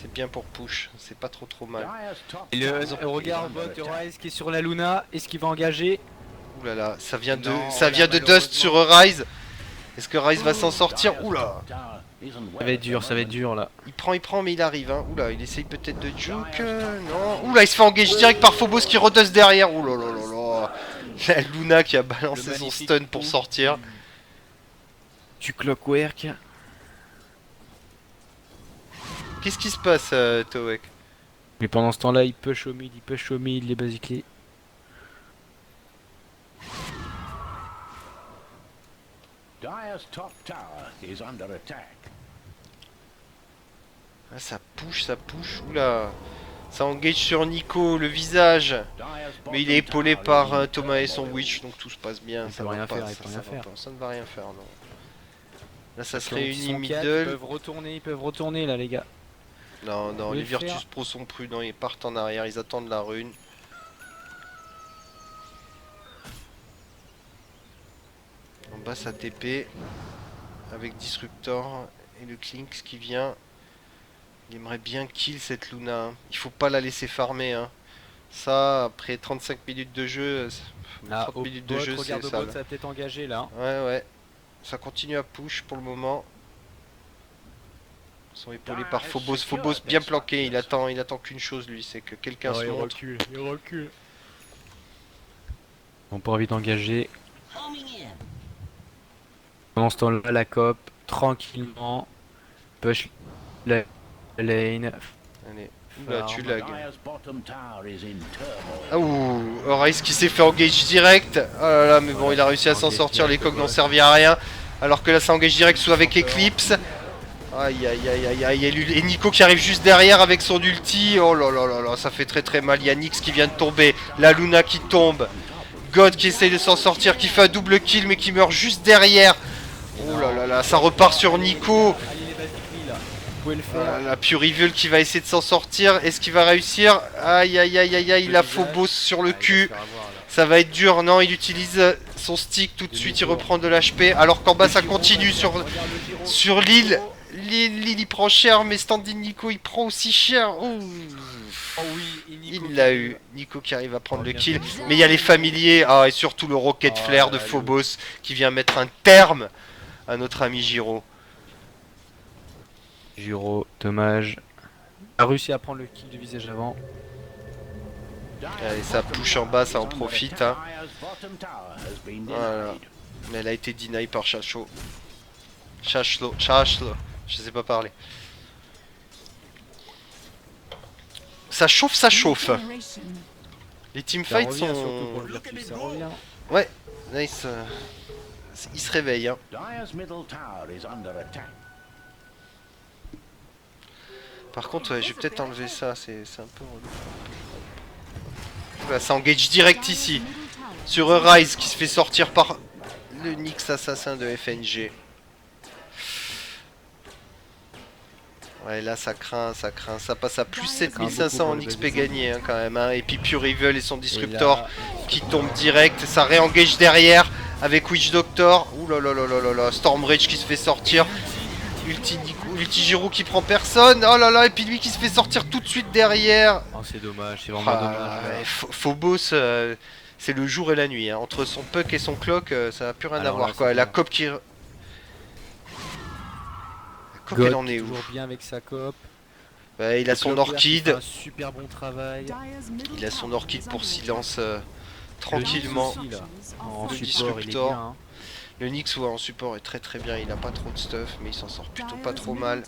C'est bien pour push, c'est pas trop mal. Et le regard bot de Rise qui est sur la Luna. Est-ce qu'il va engager? Ouh là là, ça vient de, Non, ça vient de Dust sur Rise. Est-ce que Rise va s'en sortir? Oula, Ça va être dur là. il prend mais il arrive. Hein. Oula, il essaye peut-être de juke. Non. Oula, il se fait engage direct par Phobos qui redust derrière. Oula là là là. La Luna qui a balancé son stun pour sortir. Tu clockwork. Qu'est-ce qui se passe, Towek? Mais pendant ce temps là il push au mid, les basically. Dire's top tower is under attack. Ah, ça push. Oula. Ça engage sur Nico, le visage. Mais il est épaulé par Thomas et son Witch, donc tout se passe bien. Il Ça peut va rien pas, faire, il ça, peut ça rien va faire. pas, ça ne va rien faire, non. Là, ça se Ils réunit sont quatre, middle. ils peuvent retourner là les gars. Non, Vous les le faire. Virtus Pro sont prudents, ils partent en arrière, ils attendent la rune. En bas, ça TP avec Disruptor et le Klinks qui vient. Il aimerait bien kill cette Luna. Hein. Il faut pas la laisser farmer. Hein. Ça, après 35 minutes de jeu, 30 minutes de jeu, c'est regarde au sale. bot, ça va peut-être engager là. Ouais. Ça continue à push pour le moment. Ils sont épaulés par Phobos. Phobos bien planqué. Il attend qu'une chose lui, c'est que quelqu'un se montre. il recule. On n'a pas envie d'engager. Homing in. Pendant ce temps-là, la cop, tranquillement, push la lane. Allez. Oula, tu lags. Dire's bottom tower is in turmoil. Ah ouh, Horace qui s'est fait engage direct. Oh là là, mais bon, il a réussi à s'en sortir. Les coques n'ont servi à rien. Alors que là, ça engage direct sous avec Eclipse. Aïe aïe aïe aïe aïe. Et Nico qui arrive juste derrière avec son ulti. Oh là là là là, ça fait très mal. Il y a Nyx qui vient de tomber. La Luna qui tombe. God qui essaye de s'en sortir, qui fait un double kill mais qui meurt juste derrière. Oh là là là, ça repart sur Nico. Allez les basically là, vous pouvez le faire. La Pure Evil qui va essayer de s'en sortir. Est-ce qu'il va réussir? Aïe aïe aïe aïe aïe, il a Phobos sur le cul. Ça va être dur, non, il utilise son stick tout de suite, il reprend de l'HP. Alors qu'en bas ça continue sur l'île. L'île il prend cher, mais standing Nico il prend aussi cher. Ouh. Oh oui, et Nico Il l'a eu. Nico qui arrive à prendre le kill. Mais il y a les familiers. Ah, et surtout le Rocket Flare de Phobos qui vient mettre un terme à notre ami Giro. Giro, dommage. A réussi à prendre le kill du visage avant. Allez, ça push en bas, ça en profite. Hein. Dire's bottom tower has been Voilà. denied. Mais elle a été deny par Chacho. Chachlo. Je sais pas parler. Ça chauffe. Les Ça teamfights revient surtout pour sont... le Virtus, ça revient. Ouais, nice. Ils se réveillent. Hein. Dire's middle tower is under attack. Par contre, je vais peut-être enlever ça, c'est un peu relou. Oula, ça engage direct ici. Sur Rise qui se fait sortir par le Nyx assassin de FNG. Ouais, là ça craint. Ça passe à plus 7500 en XP gagné hein, quand même. Hein. Et puis Pure Evil et son Disruptor qui tombe direct. Ça réengage derrière avec Witch Doctor. Ouh là là là là là là. Storm Rage qui se fait sortir. Ulti Giro qui prend personne. Oh là là. Et puis lui qui se fait sortir tout de suite derrière. Oh, c'est dommage, c'est vraiment dommage. Ouais, Phobos, c'est le jour et la nuit. Hein. Entre son puck et son clock, ça n'a plus rien à Alors voir. là, Quoi. c'est La bien. cop qui... La cop, God elle en est où? toujours bien avec sa cop. Ouais, il a son Clockwork qui fait orchide. un super bon travail. Il a son orchide pour silence tranquillement. Aussi, là, en Le support, il est disruptor. bien. Hein. Le Nyx en support est très bien, il a pas trop de stuff mais il s'en sort plutôt pas trop mal.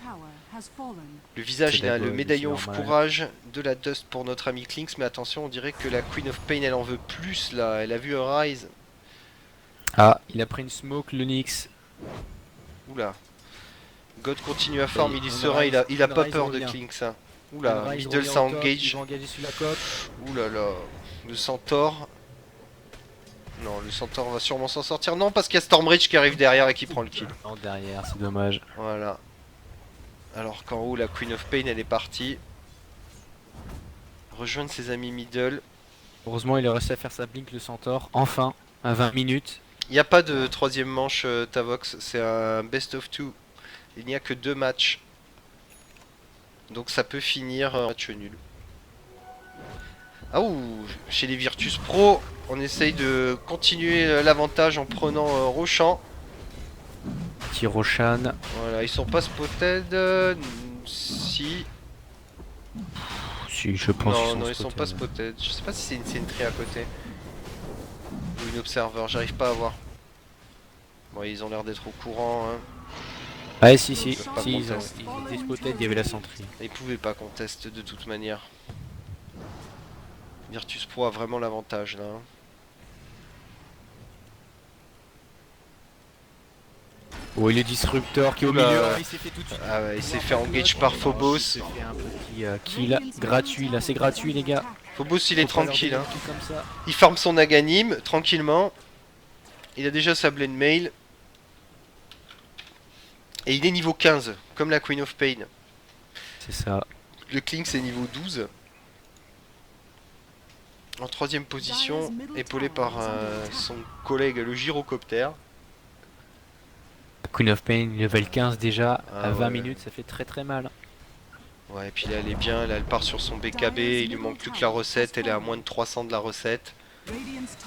Le visage C'est il a la le gold, médaillon c'est of normal. courage, de la dust pour notre ami Clinks, mais attention on dirait que la Queen of Pain elle en veut plus là, elle a vu un rise. Ah, il a pris une smoke, le Nyx. Oula. God continue à farm, Et il est on serein, rise- il a on pas rise peur de revient. Clinks. Hein. Oula, Rise middle revient ça au top, il engage. va engager sur la coque. Oulala, le centaure. Non, le centaure va sûrement s'en sortir. Non, parce qu'il y a Stormreach qui arrive derrière et qui prend le kill. Non, derrière, c'est dommage. Voilà. Alors qu'en haut, la Queen of Pain, elle est partie. Rejoindre ses amis middle. Heureusement, il a réussi à faire sa blink, le centaure. Enfin, à 20 minutes. Il n'y a pas de troisième manche Tavox, c'est un best of two. Il n'y a que 2 matchs. Donc ça peut finir match nul. Ah ouh, chez les Virtus Pro, on essaye de continuer l'avantage en prenant Roshan. Petit Roshan. Voilà, ils sont pas spotted. Si. Si, je pense Non, qu'ils non, sont ils sont spotés. pas spotted. Je sais pas si c'est une sentry à côté. Ou une observer, j'arrive pas à voir. Bon, ils ont l'air d'être au courant. Hein. Ouais, si, Ils peuvent pas ils contest. étaient spotted, il y avait la sentry. Ils pouvaient pas contest de toute manière. Virtus Pro a vraiment l'avantage là. Hein. Oui, le disrupteur qui est au Oula. milieu, il s'est fait tout de suite. Ah ouais, il s'est fait engage par Phobos. Il s'est fait un petit kill gratuit, là, c'est gratuit, les gars. Phobos il est Faut pas leur tranquille. donner Hein. un kill comme ça. Il farm son Aghanim tranquillement. Il a déjà sa Blade Mail. Et il est niveau 15, comme la Queen of Pain. C'est ça. Le Clink c'est niveau 12. En troisième position, épaulé par son collègue le gyrocoptère. Queen of Pain, level 15 déjà, Ah à 20 ouais. minutes, ça fait très mal. Ouais, et puis là elle est bien, là elle part sur son BKB, il lui manque plus que la recette, elle est à moins de 300 de la recette.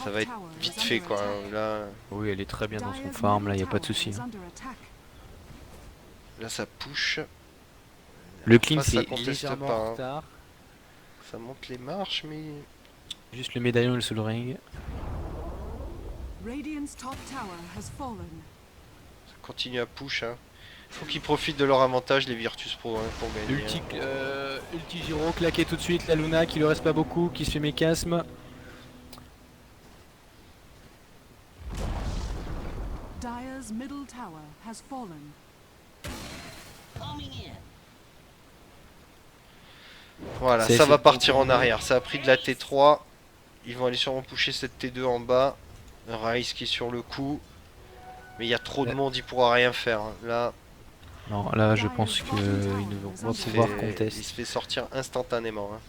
Ça va être vite fait quoi, hein. Oui, elle est très bien dans son farm, là, y a pas de souci. Hein. Là ça push. Le clean, Face, ça c'est conteste légèrement pas, en hein. retard. Ça monte les marches mais... Juste le médaillon et le soul ring. Ça continue à push. Hein. Faut qu'ils profitent de leur avantage les Virtus Pro hein, pour gagner. Ulti Giro, claqué tout de suite, la Luna qui lui reste pas beaucoup, qui se fait mécasme. Dyer's middle tower has fallen. Coming in. Voilà, C'est ça va essayé de partir en contourner. arrière. Ça a pris de la T3. Ils vont aller sûrement pusher cette T2 en bas. Rice qui est sur le coup. Mais il y a trop de Ouais. monde, il pourra rien faire. Hein. Là, Non, là je pense qu'ils ne vont pas il se pouvoir fait- il contester. se fait sortir instantanément. Hein.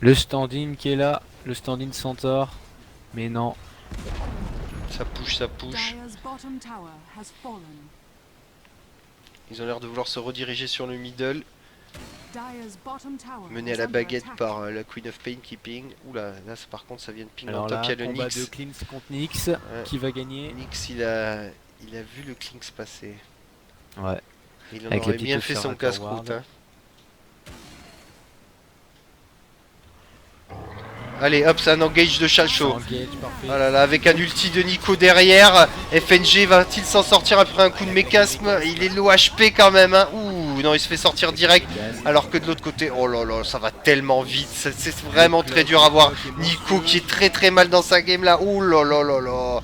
Le standing qui est là, le standing Centaure. Mais non, Ça push, ça push. Dyer's bottom tower has fallen. Ils ont l'air de vouloir se rediriger sur le middle. Dyer's bottom tower Mené is à la under baguette attack. par la Queen of Pain qui ping. Oula, là par contre ça vient de ping alors en top. là, Il y a le combat Nyx. de Cleans contre Nyx, qui va gagner. Nyx il a vu le Clinks passer. Ouais, Il en Avec aurait le petit bien fait son observateur casse-croûte. ward. Hein. Allez hop, c'est un engage de Chalcho. engage, parfait. Oh là là, avec un ulti de Nico derrière, FNG va-t-il s'en sortir après un coup de mécasme? Il est low HP quand même, hein. Ouh, non, il se fait sortir direct. Alors que de l'autre côté, oh là là, ça va tellement vite. C'est vraiment très dur à voir. Nico qui est très mal dans sa game là. Ouh là là là là.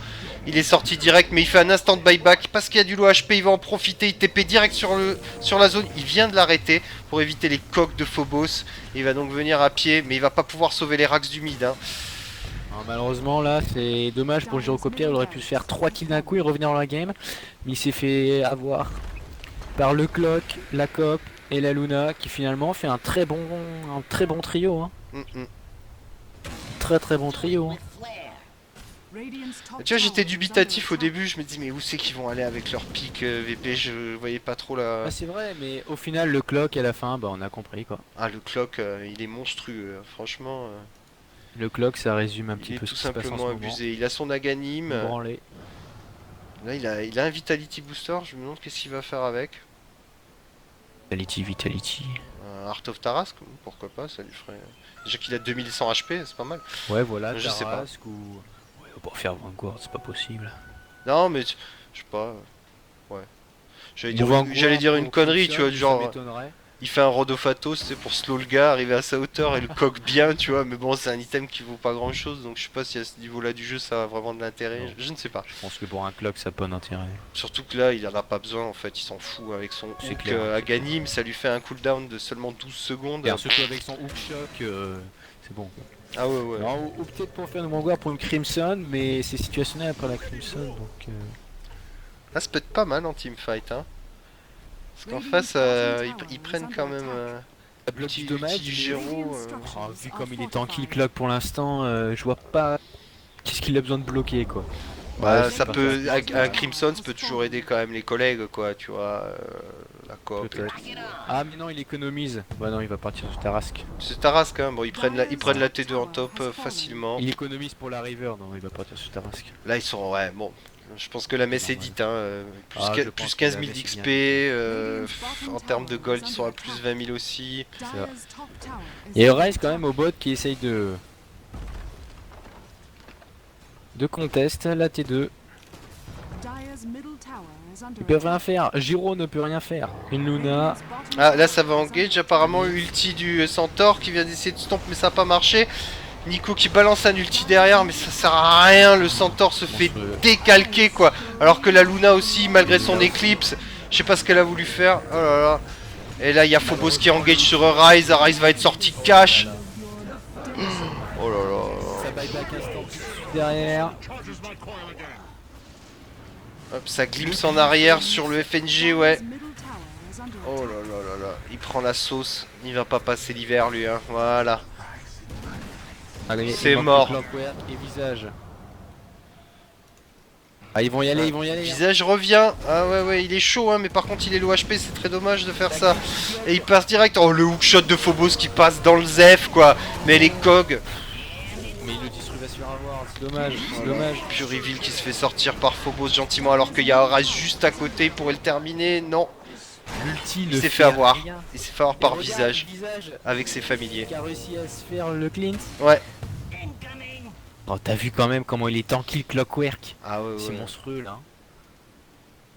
Il est sorti direct, mais il fait un instant de buyback parce qu'il y a du low HP. Il va en profiter. Il TP direct sur la zone. Il vient de l'arrêter pour éviter les coques de Phobos. Il va donc venir à pied, mais il va pas pouvoir sauver les racks du mid. Hein. Alors, malheureusement là c'est dommage pour le gyrocoptère, il aurait pu se faire 3 kills d'un coup et revenir dans la game. Mais il s'est fait avoir par le Clock, la Cop et la Luna qui finalement fait un très bon trio. Hein. Très bon trio. Hein. With flair. Radiant's top Tu vois, j'étais tower is dubitatif au under attack. début, je me dis mais où c'est qu'ils vont aller avec leur pic VP, je voyais pas trop la... Ah, c'est vrai, mais au final le Clock à la fin, bah on a compris quoi. Ah le clock, il est monstrueux, franchement, Le Clock ça résume un il petit est peu tout ce qui se passe en ce simplement moment. abusé. Il a son Aghanim, Branlé. là il a un Vitality Booster, je me demande qu'est-ce qu'il va faire avec. Vitality. Art of Tarrasque, pourquoi pas, ça lui ferait... Déjà qu'il a 2100 HP, c'est pas mal. Ouais, voilà, Je sais pas. Tarrasque ou... Ouais, pour faire Vanguard, c'est pas possible. Non, mais je sais pas. Ouais. Bon, J'allais dire une pour connerie, Crimson, tu vois, du genre, ça m'étonnerait. il fait un Rodofatos, c'est pour slow le gars, arriver à sa hauteur et le coque bien, tu vois, mais bon, c'est un item qui vaut pas grand chose, donc je sais pas si à ce niveau-là du jeu ça a vraiment de l'intérêt, Non. je ne sais pas. Je pense que pour un clock, ça a pas d'intérêt. Surtout que là, il en a pas besoin en fait, il s'en fout avec son C'est hook clair, à Ganim, ça lui fait un cooldown de seulement 12 secondes. Et surtout avec son hook shock, c'est bon. Ah ouais, ouais. Alors, ou peut-être pour faire une Vanguard pour une Crimson, mais c'est situationnel après la Crimson, donc... Ah, ça peut être pas mal en teamfight, hein. Parce qu'en face, ils prennent quand même Ça bloque petit, du dommage, petit Géraud, Oh, vu comme il est tanky le clock pour l'instant, je vois pas qu'est-ce qu'il a besoin de bloquer quoi. Bah, Ouais, ça c'est peut, un Crimson, ça peut toujours aider quand même les collègues, quoi, tu vois, la coop et Peut-être. tout. Ah mais non il économise. Bah non il va partir sur Tarrasque. C'est Tarrasque, hein, bon, ils prennent la T2 en top facilement. Il économise pour la River, non il va partir sur Tarasque. Là, ils sont, ouais, bon, je pense que la messe est Normal. dite, hein, Ah, je pense plus que 15 la 000 messe est d'XP, bien. en termes de gold, ils sont à plus 20 000 aussi. Et il reste quand même au bot qui essaye de contest la T2. Ils peuvent rien faire, Giro ne peut rien faire. Une Luna. Ah, là, ça va engage, apparemment, ulti du Centaure qui vient d'essayer de stomp, mais ça n'a pas marché. Nico qui balance un ulti derrière, mais ça sert à rien, le Centaure se fait décalquer, quoi. Alors que la Luna aussi, malgré son éclipse, je sais pas ce qu'elle a voulu faire. Oh là là. Et là, il y a Phobos qui engage sur Arise, Arise va être sorti cash. Oh là là. Ça buyback instant tout de suite derrière. Charges my coil again. Hop, ça glimpse en arrière sur le FNG, ouais. Oh là là là là, il prend la sauce, il va pas passer l'hiver lui, hein, voilà. Allez, C'est il manque mort. le Clockwork et visage. Ah ils vont y aller, ils vont y aller. hein. Visage revient, ah ouais ouais, il est chaud, hein, mais par contre il est low HP, c'est très dommage de faire ça. Et il passe direct, oh le hookshot de Phobos qui passe dans le Zef, quoi. Mais les cogs, Mais il le disrue va se faire avoir, c'est dommage, c'est dommage. Pure Evil qui se fait sortir par Phobos gentiment alors qu'il y a Horace juste à côté, il pourrait le terminer, non. L'ulti Il ne s'est fait avoir, rien. il s'est fait avoir par Et regarde, visage, visage avec ses familiers. qui a réussi à se faire le clean. Ouais. Oh t'as vu quand même comment il est tanky le Clockwork. Ah ouais C'est ouais, monstrueux là.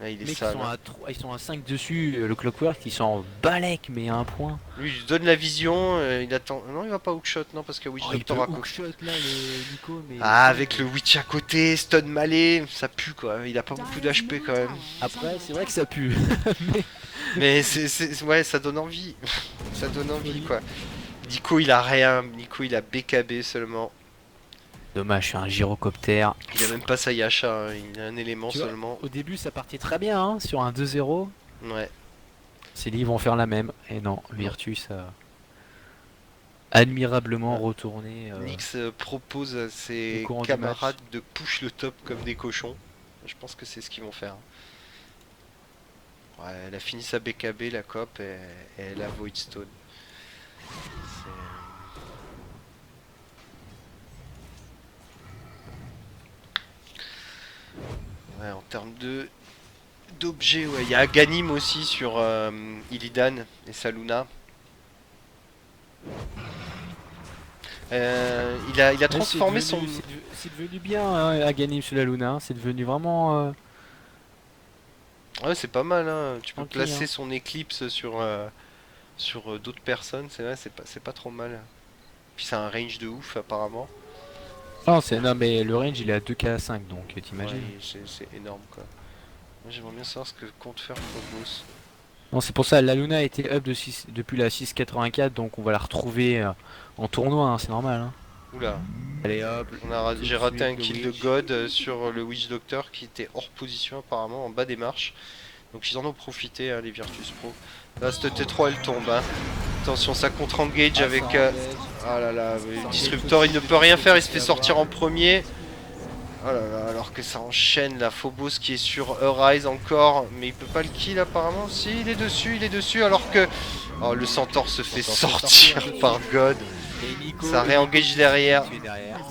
ouais, il Les est mecs sale. sont à 3, ils sont à 5 dessus, le Clockwork ils sont en balèque mais à un point. Lui, il lui donne la vision, il attend. Non, il va pas hookshot, non, parce que Witch Oh, il peut Doctor à côté. hookshot là le Nico mais... Ah, avec le Witch à côté, stun malé, ça pue quoi. Il a pas beaucoup d'HP quand même. Après c'est vrai que ça pue. Mais ouais, ça donne envie. Ça donne envie quoi. Nico, il a rien. Nico, il a BKB seulement. Dommage, je suis un gyrocopter. Il a même pas sa Yasha, hein, il a un élément Tu vois, seulement. Au début ça partait très bien hein, sur un 2-0. Ouais. C'est dit ils vont faire la même. Et non, Virtus a admirablement retourné. Nyx propose à ses au courant du camarades de push le top comme des cochons. Je pense que c'est ce qu'ils vont faire. Ouais, elle a fini sa BKB, la cop, et elle a Voidstone. Ouais, en termes d'objets, ouais, il y a Aghanim aussi sur Illidan et Saluna. Il a transformé son... C'est devenu bien hein, à gagner sur la Luna, hein, c'est devenu vraiment... Ouais, c'est pas mal, hein. Tu peux Tranquille, placer hein. son éclipse sur d'autres personnes, c'est vrai, c'est pas trop mal. Puis c'est un range de ouf apparemment. Non mais le range il est à 2K5 donc t'imagines. Ouais, c'est énorme quoi. Moi j'aimerais bien savoir ce que compte faire Phobos. Non c'est pour ça, la Luna a été up depuis la 684 donc on va la retrouver en tournoi, hein, c'est normal. Hein. Oula, Allez hop, j'ai raté un kill de Witch. God sur le Witch Doctor qui était hors position apparemment en bas des marches. Donc ils en ont profité hein, les Virtus Pro. Là cette T3 elle tombe hein. Attention ça contre-engage Ah, avec... ça Ah là là, le Disruptor il ne peut rien faire, il se fait sortir en premier. Oh là là, alors que ça enchaîne la Phobos qui est sur Arise encore, mais il peut pas le kill apparemment. Si, il est dessus alors que... Oh, le Centaure se fait sortir par God. Et Nico, Ça réengage derrière.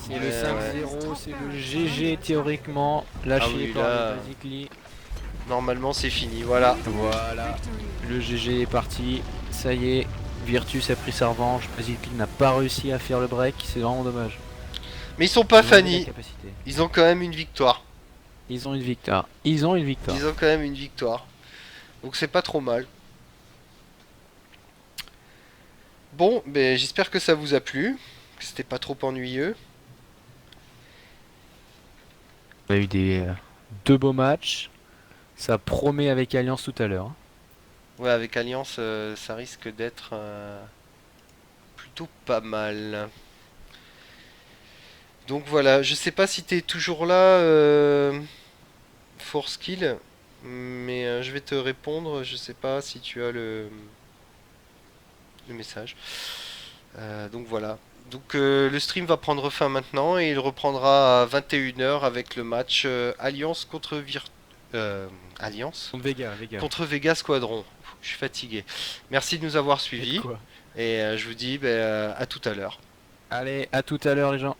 C'est le Ouais, 5-0, c'est le GG théoriquement lâché Ah oui, par là. le Basically. Normalement c'est fini, voilà. Voilà, le GG est parti, ça y est, Virtus a pris sa revanche, Basilic n'a pas réussi à faire le break, c'est vraiment dommage. Mais ils sont pas Ils ont la Fanny. capacité. Ils ont quand même une victoire. Ils ont une victoire. Ils ont une victoire. Ils ont quand même une victoire. Donc c'est pas trop mal. Bon, ben j'espère que ça vous a plu. Que c'était pas trop ennuyeux. On a eu deux beaux matchs. Ça promet avec Alliance tout à l'heure. Ouais, avec Alliance, ça risque d'être plutôt pas mal. Donc voilà, je sais pas si t'es toujours là, Force Kill, mais je vais te répondre. Je sais pas si tu as le message. Donc voilà. Donc le stream va prendre fin maintenant et il reprendra à 21 h avec le match Alliance contre Alliance Contre Vega. contre Vega Squadron. Je suis fatigué. Merci de nous avoir suivis Quoi. et je vous dis à tout à l'heure. Allez, à tout à l'heure les gens.